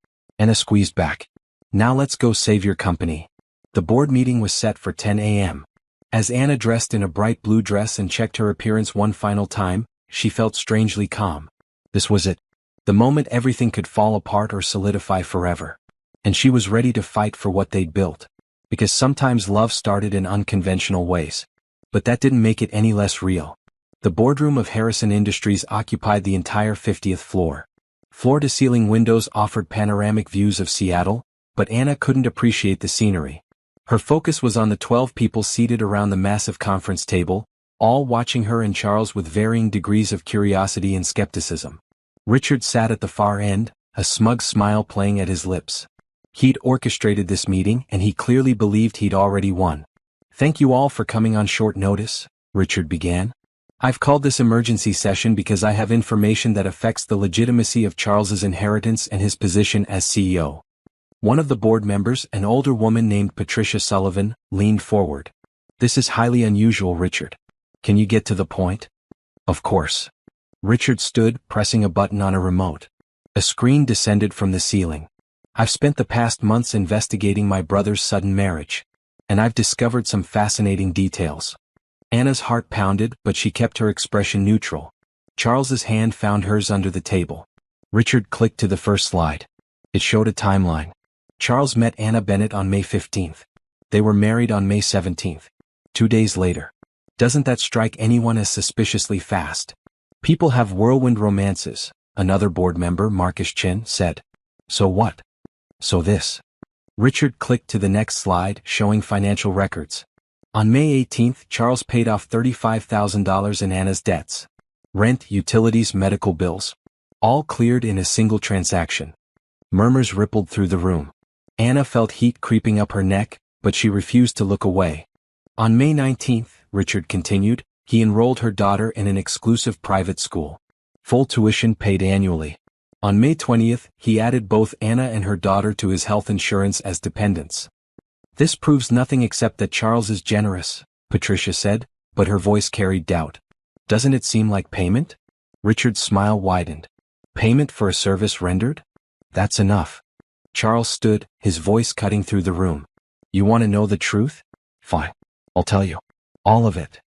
Anna squeezed back. Now let's go save your company. The board meeting was set for 10 a.m. As Anna dressed in a bright blue dress and checked her appearance one final time, she felt strangely calm. This was it. The moment everything could fall apart or solidify forever. And she was ready to fight for what they'd built. Because sometimes love started in unconventional ways. But that didn't make it any less real. The boardroom of Harrison Industries occupied the entire 50th floor. Floor-to-ceiling windows offered panoramic views of Seattle, but Anna couldn't appreciate the scenery. Her focus was on the 12 people seated around the massive conference table, all watching her and Charles with varying degrees of curiosity and skepticism. Richard sat at the far end, a smug smile playing at his lips. He'd orchestrated this meeting, and he clearly believed he'd already won. Thank you all for coming on short notice, Richard began. I've called this emergency session because I have information that affects the legitimacy of Charles's inheritance and his position as CEO. One of the board members, an older woman named Patricia Sullivan, leaned forward. This is highly unusual, Richard. Can you get to the point? Of course. Richard stood, pressing a button on a remote. A screen descended from the ceiling. I've spent the past months investigating my brother's sudden marriage. And I've discovered some fascinating details. Anna's heart pounded, but she kept her expression neutral. Charles's hand found hers under the table. Richard clicked to the first slide. It showed a timeline. Charles met Anna Bennett on May 15th. They were married on May 17th. 2 days later. Doesn't that strike anyone as suspiciously fast? People have whirlwind romances, another board member, Marcus Chin, said. So what? So this. Richard clicked to the next slide, showing financial records. On May 18th, Charles paid off $35,000 in Anna's debts. Rent, utilities, medical bills. All cleared in a single transaction. Murmurs rippled through the room. Anna felt heat creeping up her neck, but she refused to look away. On May 19th, Richard continued, he enrolled her daughter in an exclusive private school. Full tuition paid annually. On May 20th, he added both Anna and her daughter to his health insurance as dependents. This proves nothing except that Charles is generous, Patricia said, but her voice carried doubt. Doesn't it seem like payment? Richard's smile widened. Payment for a service rendered? That's enough. Charles stood, his voice cutting through the room. You want to know the truth? Fine. I'll tell you. All of it.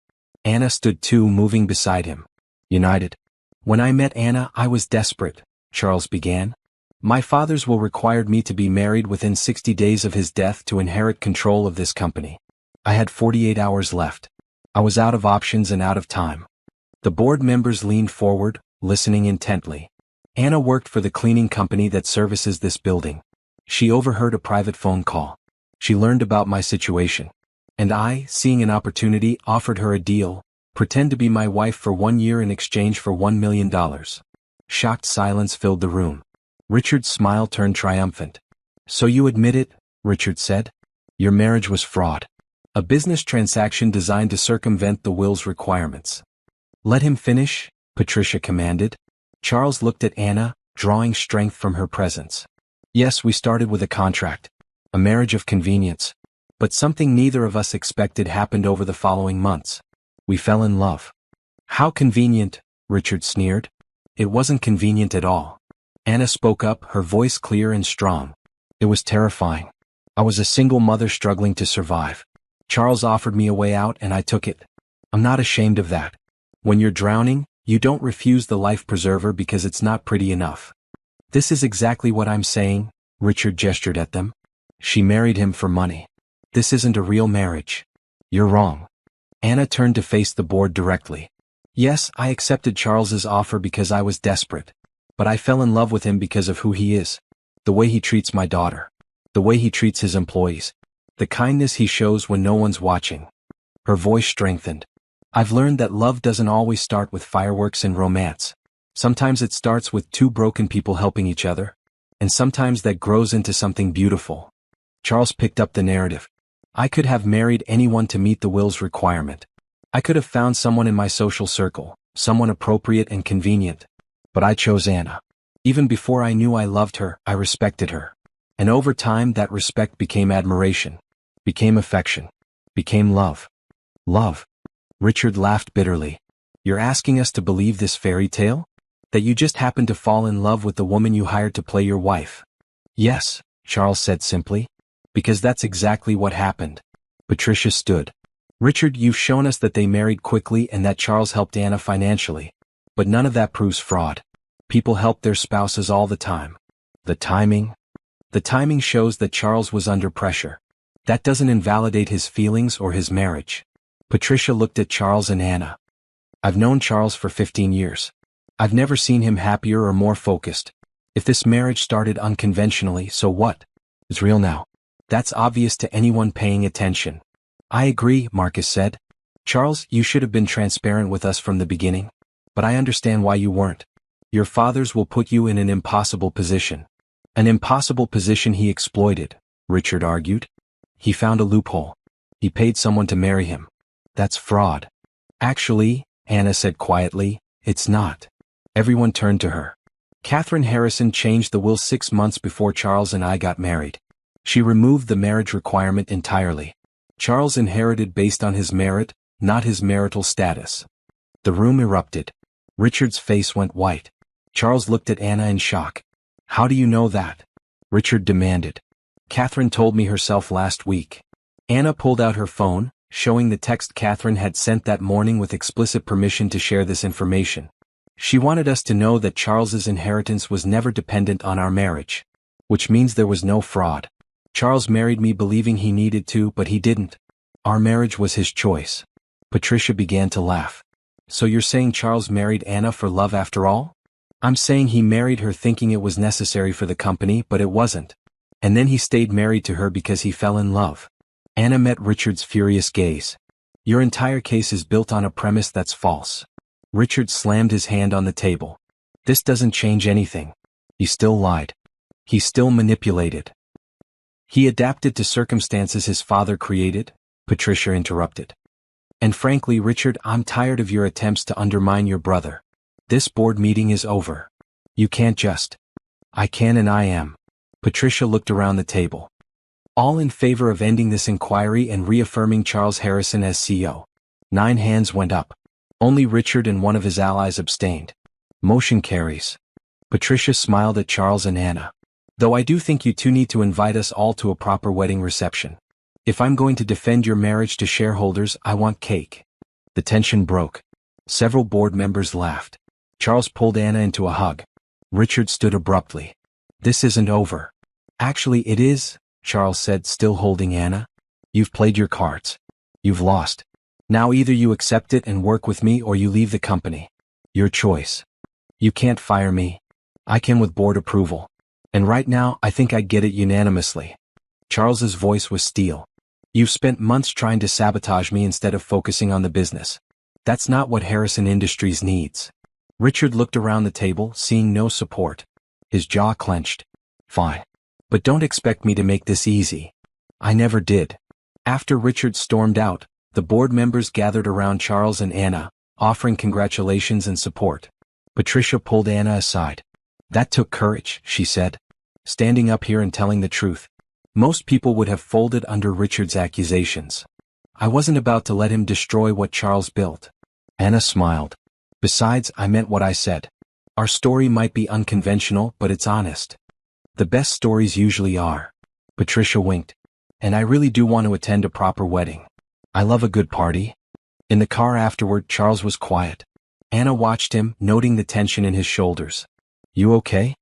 Anna stood too, moving beside him. United. When I met Anna, I was desperate, Charles began. My father's will required me to be married within 60 days of his death to inherit control of this company. I had 48 hours left. I was out of options and out of time. The board members leaned forward, listening intently. Anna worked for the cleaning company that services this building. She overheard a private phone call. She learned about my situation. And I, seeing an opportunity, offered her a deal. Pretend to be my wife for 1 year in exchange for $1 million. Shocked silence filled the room. Richard's smile turned triumphant. So you admit it, Richard said. Your marriage was fraud. A business transaction designed to circumvent the will's requirements. Let him finish, Patricia commanded. Charles looked at Anna, drawing strength from her presence. Yes, we started with a contract. A marriage of convenience. But something neither of us expected happened over the following months. We fell in love. How convenient, Richard sneered. It wasn't convenient at all. Anna spoke up, her voice clear and strong. It was terrifying. I was a single mother struggling to survive. Charles offered me a way out and I took it. I'm not ashamed of that. When you're drowning, you don't refuse the life preserver because it's not pretty enough. This is exactly what I'm saying, Richard gestured at them. She married him for money. This isn't a real marriage. You're wrong. Anna turned to face the board directly. Yes, I accepted Charles's offer because I was desperate. But I fell in love with him because of who he is. The way he treats my daughter. The way he treats his employees. The kindness he shows when no one's watching. Her voice strengthened. I've learned that love doesn't always start with fireworks and romance. Sometimes it starts with two broken people helping each other. And sometimes that grows into something beautiful. Charles picked up the narrative. I could have married anyone to meet the will's requirement. I could have found someone in my social circle, someone appropriate and convenient. But I chose Anna. Even before I knew I loved her, I respected her. And over time that respect became admiration, became affection, became love. Love. Richard laughed bitterly. You're asking us to believe this fairy tale? That you just happened to fall in love with the woman you hired to play your wife? Yes, Charles said simply. Because that's exactly what happened. Patricia stood. Richard, you've shown us that they married quickly and that Charles helped Anna financially. But none of that proves fraud. People help their spouses all the time. The timing? The timing shows that Charles was under pressure. That doesn't invalidate his feelings or his marriage. Patricia looked at Charles and Anna. I've known Charles for 15 years. I've never seen him happier or more focused. If this marriage started unconventionally, so what? It's real now. That's obvious to anyone paying attention. I agree, Marcus said. Charles, you should have been transparent with us from the beginning. But I understand why you weren't. Your fathers will put you in an impossible position. An impossible position he exploited, Richard argued. He found a loophole. He paid someone to marry him. That's fraud. Actually, Anna said quietly, it's not. Everyone turned to her. Catherine Harrison changed the will 6 months before Charles and I got married. She removed the marriage requirement entirely. Charles inherited based on his merit, not his marital status. The room erupted. Richard's face went white. Charles looked at Anna in shock. How do you know that? Richard demanded. Catherine told me herself last week. Anna pulled out her phone, showing the text Catherine had sent that morning with explicit permission to share this information. She wanted us to know that Charles's inheritance was never dependent on our marriage. Which means there was no fraud. Charles married me believing he needed to, but he didn't. Our marriage was his choice. Patricia began to laugh. So you're saying Charles married Anna for love after all? I'm saying he married her thinking it was necessary for the company, but it wasn't. And then he stayed married to her because he fell in love. Anna met Richard's furious gaze. Your entire case is built on a premise that's false. Richard slammed his hand on the table. This doesn't change anything. He still lied. He still manipulated. He adapted to circumstances his father created, Patricia interrupted. And frankly, Richard, I'm tired of your attempts to undermine your brother. This board meeting is over. You can't just. I can and I am. Patricia looked around the table. All in favor of ending this inquiry and reaffirming Charles Harrison as CEO. 9 hands went up. Only Richard and one of his allies abstained. Motion carries. Patricia smiled at Charles and Anna. Though I do think you two need to invite us all to a proper wedding reception. If I'm going to defend your marriage to shareholders, I want cake. The tension broke. Several board members laughed. Charles pulled Anna into a hug. Richard stood abruptly. This isn't over. Actually, it is, Charles said, still holding Anna. You've played your cards. You've lost. Now either you accept it and work with me or you leave the company. Your choice. You can't fire me. I can with board approval. And right now, I think I'd get it unanimously. Charles's voice was steel. You've spent months trying to sabotage me instead of focusing on the business. That's not what Harrison Industries needs. Richard looked around the table, seeing no support. His jaw clenched. Fine. But don't expect me to make this easy. I never did. After Richard stormed out, the board members gathered around Charles and Anna, offering congratulations and support. Patricia pulled Anna aside. That took courage, she said. Standing up here and telling the truth. Most people would have folded under Richard's accusations. I wasn't about to let him destroy what Charles built. Anna smiled. Besides, I meant what I said. Our story might be unconventional, but it's honest. The best stories usually are. Patricia winked. And I really do want to attend a proper wedding. I love a good party. In the car afterward, Charles was quiet. Anna watched him, noting the tension in his shoulders. You okay?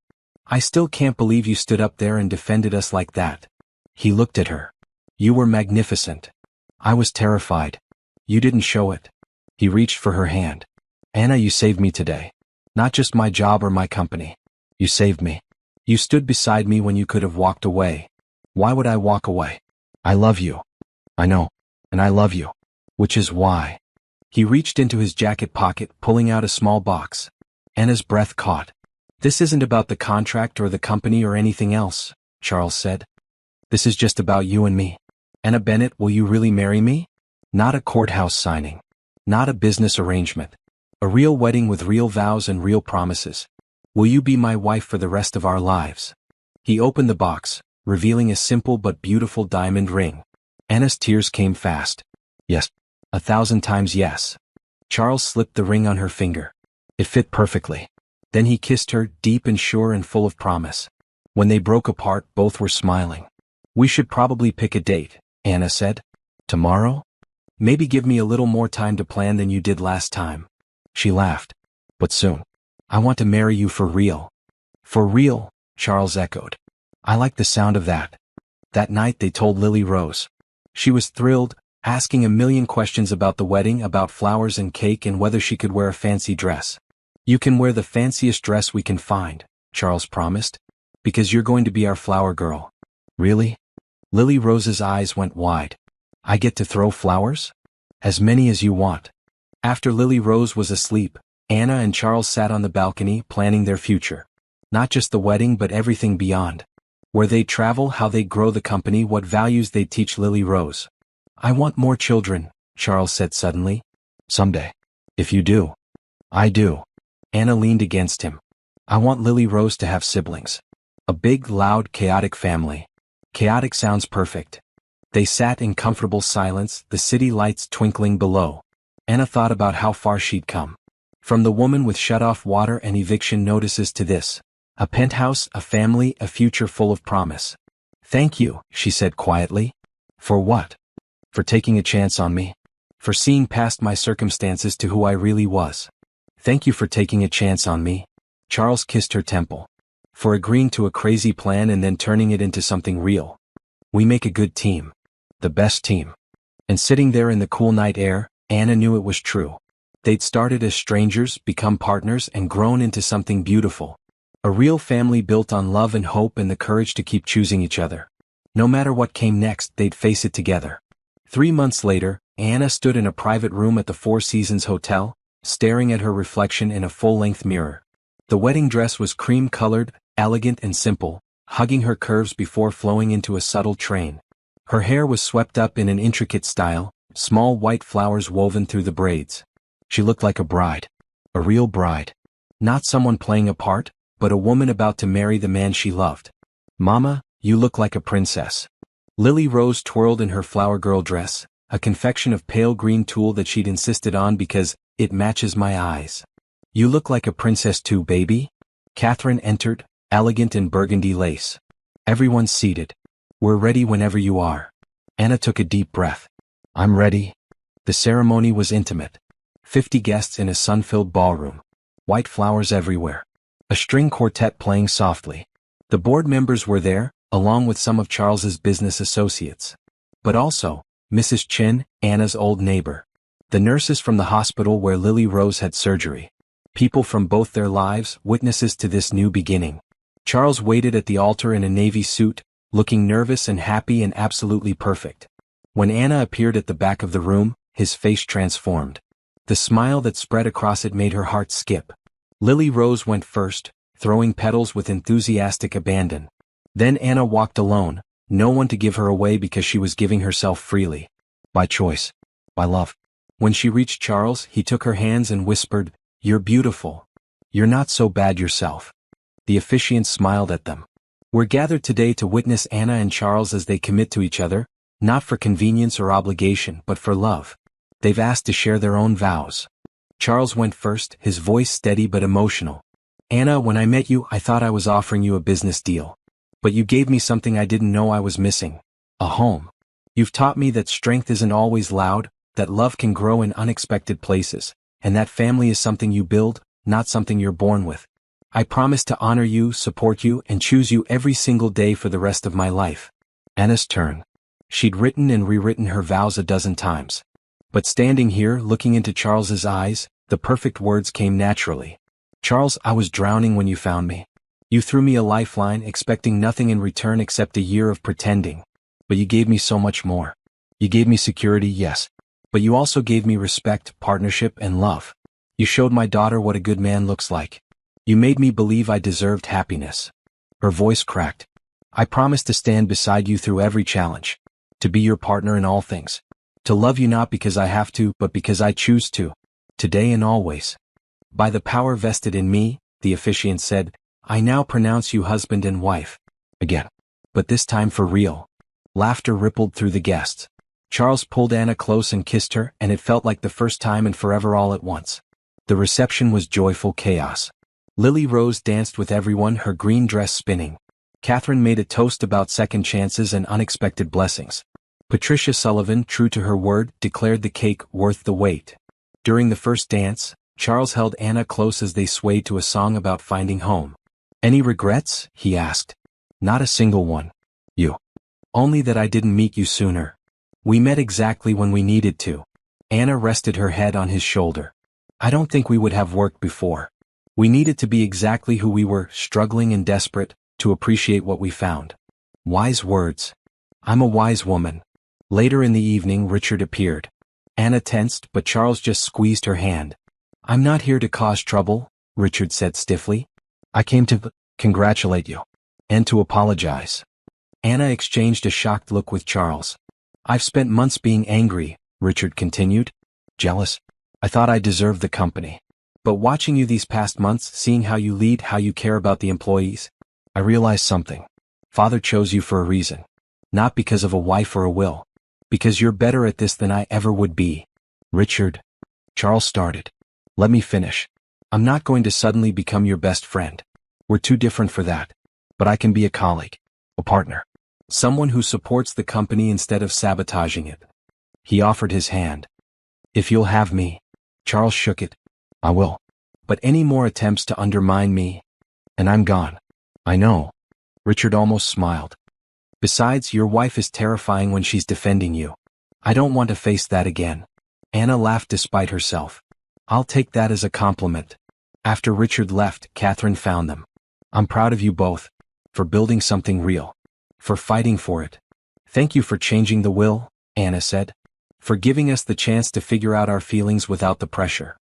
I still can't believe you stood up there and defended us like that. He looked at her. You were magnificent. I was terrified. You didn't show it. He reached for her hand. Anna, you saved me today. Not just my job or my company. You saved me. You stood beside me when you could have walked away. Why would I walk away? I love you. I know. And I love you. Which is why. He reached into his jacket pocket, pulling out a small box. Anna's breath caught. This isn't about the contract or the company or anything else, Charles said. This is just about you and me. Anna Bennett, will you really marry me? Not a courthouse signing. Not a business arrangement. A real wedding with real vows and real promises. Will you be my wife for the rest of our lives? He opened the box, revealing a simple but beautiful diamond ring. Anna's tears came fast. Yes. 1,000 times yes. Charles slipped the ring on her finger. It fit perfectly. Then he kissed her, deep and sure and full of promise. When they broke apart, both were smiling. We should probably pick a date, Anna said. Tomorrow? Maybe give me a little more time to plan than you did last time. She laughed. But soon. I want to marry you for real. For real, Charles echoed. I like the sound of that. That night they told Lily Rose. She was thrilled, asking a million questions about the wedding, about flowers and cake and whether she could wear a fancy dress. You can wear the fanciest dress we can find, Charles promised. Because you're going to be our flower girl. Really? Lily Rose's eyes went wide. I get to throw flowers? As many as you want. After Lily Rose was asleep, Anna and Charles sat on the balcony planning their future. Not just the wedding but everything beyond. Where they'd travel, how they'd grow the company, what values they'd teach Lily Rose. I want more children, Charles said suddenly. Someday. If you do. I do. Anna leaned against him. I want Lily Rose to have siblings. A big, loud, chaotic family. Chaotic sounds perfect. They sat in comfortable silence, the city lights twinkling below. Anna thought about how far she'd come. From the woman with shut-off water and eviction notices to this. A penthouse, a family, a future full of promise. Thank you, she said quietly. For what? For taking a chance on me. For seeing past my circumstances to who I really was. Thank you for taking a chance on me. Charles kissed her temple. For agreeing to a crazy plan and then turning it into something real. We make a good team. The best team. And sitting there in the cool night air, Anna knew it was true. They'd started as strangers, become partners, and grown into something beautiful. A real family built on love and hope and the courage to keep choosing each other. No matter what came next, they'd face it together. 3 months later, Anna stood in a private room at the Four Seasons Hotel, staring at her reflection in a full-length mirror. The wedding dress was cream-colored, elegant and simple, hugging her curves before flowing into a subtle train. Her hair was swept up in an intricate style, small white flowers woven through the braids. She looked like a bride. A real bride. Not someone playing a part, but a woman about to marry the man she loved. Mama, you look like a princess. Lily Rose twirled in her flower girl dress, a confection of pale green tulle that she'd insisted on because it matches my eyes. You look like a princess too, baby. Catherine entered, elegant in burgundy lace. Everyone's seated. We're ready whenever you are. Anna took a deep breath. I'm ready. The ceremony was intimate. 50 guests in a sun-filled ballroom. White flowers everywhere. A string quartet playing softly. The board members were there, along with some of Charles's business associates. But also, Mrs. Chin, Anna's old neighbor. The nurses from the hospital where Lily Rose had surgery. People from both their lives, witnesses to this new beginning. Charles waited at the altar in a navy suit, looking nervous and happy and absolutely perfect. When Anna appeared at the back of the room, his face transformed. The smile that spread across it made her heart skip. Lily Rose went first, throwing petals with enthusiastic abandon. Then Anna walked alone, no one to give her away because she was giving herself freely. By choice. By love. When she reached Charles, he took her hands and whispered, "You're beautiful. You're not so bad yourself." The officiants smiled at them. We're gathered today to witness Anna and Charles as they commit to each other, not for convenience or obligation but for love. They've asked to share their own vows. Charles went first, his voice steady but emotional. Anna, when I met you, I thought I was offering you a business deal. But you gave me something I didn't know I was missing. A home. You've taught me that strength isn't always loud, that love can grow in unexpected places, and that family is something you build, not something you're born with. I promise to honor you, support you, and choose you every single day for the rest of my life. Anna's turn. She'd written and rewritten her vows a dozen times. But standing here, looking into Charles's eyes, the perfect words came naturally. Charles, I was drowning when you found me. You threw me a lifeline, expecting nothing in return except a year of pretending. But you gave me so much more. You gave me security, yes. But you also gave me respect, partnership, and love. You showed my daughter what a good man looks like. You made me believe I deserved happiness. Her voice cracked. I promise to stand beside you through every challenge. To be your partner in all things. To love you not because I have to, but because I choose to. Today and always. By the power vested in me, the officiant said, I now pronounce you husband and wife. Again. But this time for real. Laughter rippled through the guests. Charles pulled Anna close and kissed her, and it felt like the first time and forever all at once. The reception was joyful chaos. Lily Rose danced with everyone, her green dress spinning. Catherine made a toast about second chances and unexpected blessings. Patricia Sullivan, true to her word, declared the cake worth the wait. During the first dance, Charles held Anna close as they swayed to a song about finding home. Any regrets? He asked. Not a single one. You. Only that I didn't meet you sooner. We met exactly when we needed to. Anna rested her head on his shoulder. I don't think we would have worked before. We needed to be exactly who we were, struggling and desperate, to appreciate what we found. Wise words. I'm a wise woman. Later in the evening, Richard appeared. Anna tensed, but Charles just squeezed her hand. I'm not here to cause trouble, Richard said stiffly. I came to congratulate you. And to apologize. Anna exchanged a shocked look with Charles. I've spent months being angry, Richard continued. Jealous. I thought I deserved the company. But watching you these past months, seeing how you lead, how you care about the employees, I realized something. Father chose you for a reason. Not because of a wife or a will. Because you're better at this than I ever would be. Richard. Charles started. Let me finish. I'm not going to suddenly become your best friend. We're too different for that. But I can be a colleague. A partner. Someone who supports the company instead of sabotaging it. He offered his hand. If you'll have me. Charles shook it. I will. But any more attempts to undermine me, and I'm gone. I know. Richard almost smiled. Besides, your wife is terrifying when she's defending you. I don't want to face that again. Anna laughed despite herself. I'll take that as a compliment. After Richard left, Catherine found them. I'm proud of you both. For building something real. For fighting for it. Thank you for changing the will, Anna said. For giving us the chance to figure out our feelings without the pressure.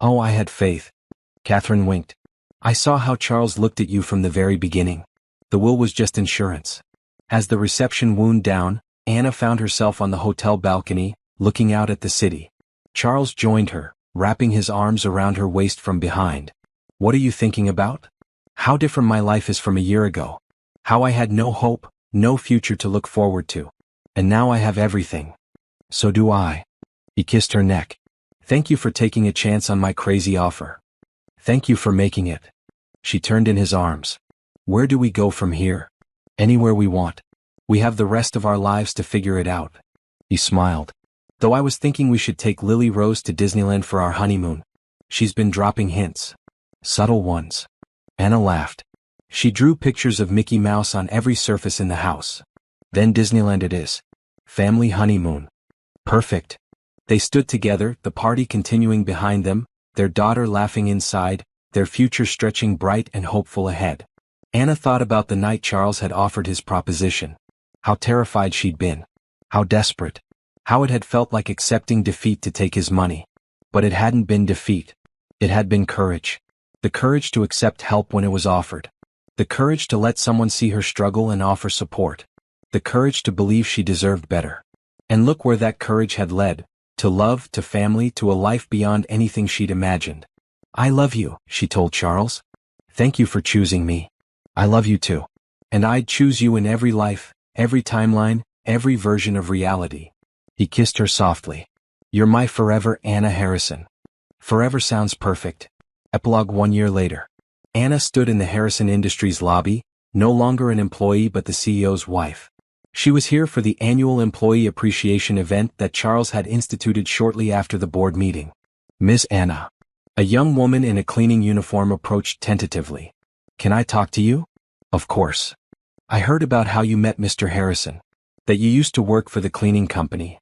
Oh, I had faith. Catherine winked. I saw how Charles looked at you from the very beginning. The will was just insurance. As the reception wound down, Anna found herself on the hotel balcony, looking out at the city. Charles joined her, wrapping his arms around her waist from behind. What are you thinking about? How different my life is from a year ago. How I had no hope, no future to look forward to. And now I have everything. So do I. He kissed her neck. Thank you for taking a chance on my crazy offer. Thank you for making it. She turned in his arms. Where do we go from here? Anywhere we want. We have the rest of our lives to figure it out. He smiled. Though I was thinking we should take Lily Rose to Disneyland for our honeymoon. She's been dropping hints. Subtle ones. Anna laughed. She drew pictures of Mickey Mouse on every surface in the house. Then Disneyland it is. Family honeymoon. Perfect. They stood together, the party continuing behind them, their daughter laughing inside, their future stretching bright and hopeful ahead. Anna thought about the night Charles had offered his proposition. How terrified she'd been. How desperate. How it had felt like accepting defeat to take his money. But it hadn't been defeat. It had been courage. The courage to accept help when it was offered. The courage to let someone see her struggle and offer support. The courage to believe she deserved better. And look where that courage had led. To love, to family, to a life beyond anything she'd imagined. I love you, she told Charles. Thank you for choosing me. I love you too. And I'd choose you in every life, every timeline, every version of reality. He kissed her softly. You're my forever Anna Harrison. Forever sounds perfect. Epilogue 1 year later. Anna stood in the Harrison Industries lobby, no longer an employee but the CEO's wife. She was here for the annual employee appreciation event that Charles had instituted shortly after the board meeting. Miss Anna. A young woman in a cleaning uniform approached tentatively. Can I talk to you? Of course. I heard about how you met Mr. Harrison. That you used to work for the cleaning company.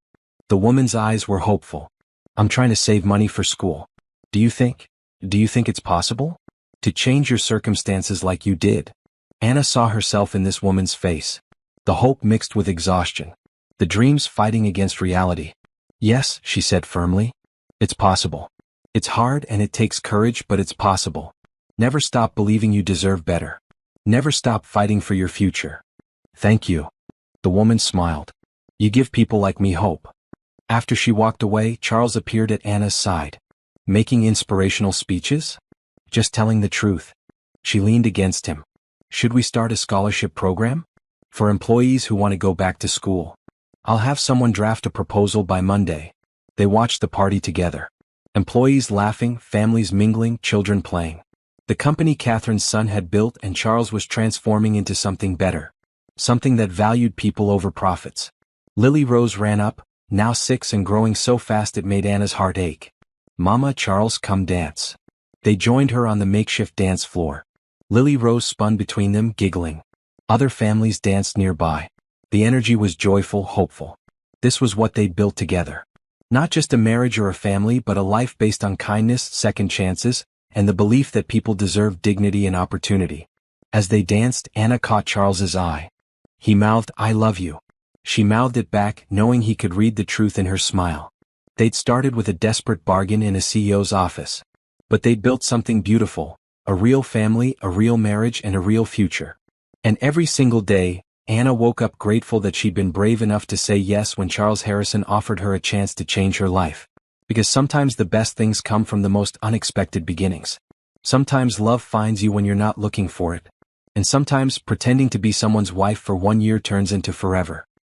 The woman's eyes were hopeful. I'm trying to save money for school. Do you think it's possible? To change your circumstances like you did? Anna saw herself in this woman's face. The hope mixed with exhaustion. The dreams fighting against reality. Yes, she said firmly. It's possible. It's hard and it takes courage, but it's possible. Never stop believing you deserve better. Never stop fighting for your future. Thank you. The woman smiled. You give people like me hope. After she walked away, Charles appeared at Anna's side. Making inspirational speeches? Just telling the truth. She leaned against him. Should we start a scholarship program? For employees who want to go back to school. I'll have someone draft a proposal by Monday. They watched the party together. Employees laughing, families mingling, children playing. The company Catherine's son had built and Charles was transforming into something better. Something that valued people over profits. Lily Rose ran up, now 6 and growing so fast it made Anna's heart ache. Mama, Charles, come dance. They joined her on the makeshift dance floor. Lily Rose spun between them, giggling. Other families danced nearby. The energy was joyful, hopeful. This was what they'd built together. Not just a marriage or a family, but a life based on kindness, second chances, and the belief that people deserve dignity and opportunity. As they danced, Anna caught Charles's eye. He mouthed, I love you. She mouthed it back, knowing he could read the truth in her smile. They'd started with a desperate bargain in a CEO's office. But they'd built something beautiful, a real family, a real marriage, and a real future. And every single day, Anna woke up grateful that she'd been brave enough to say yes when Charles Harrison offered her a chance to change her life. Because sometimes the best things come from the most unexpected beginnings. Sometimes love finds you when you're not looking for it. And sometimes pretending to be someone's wife for 1 year turns into forever.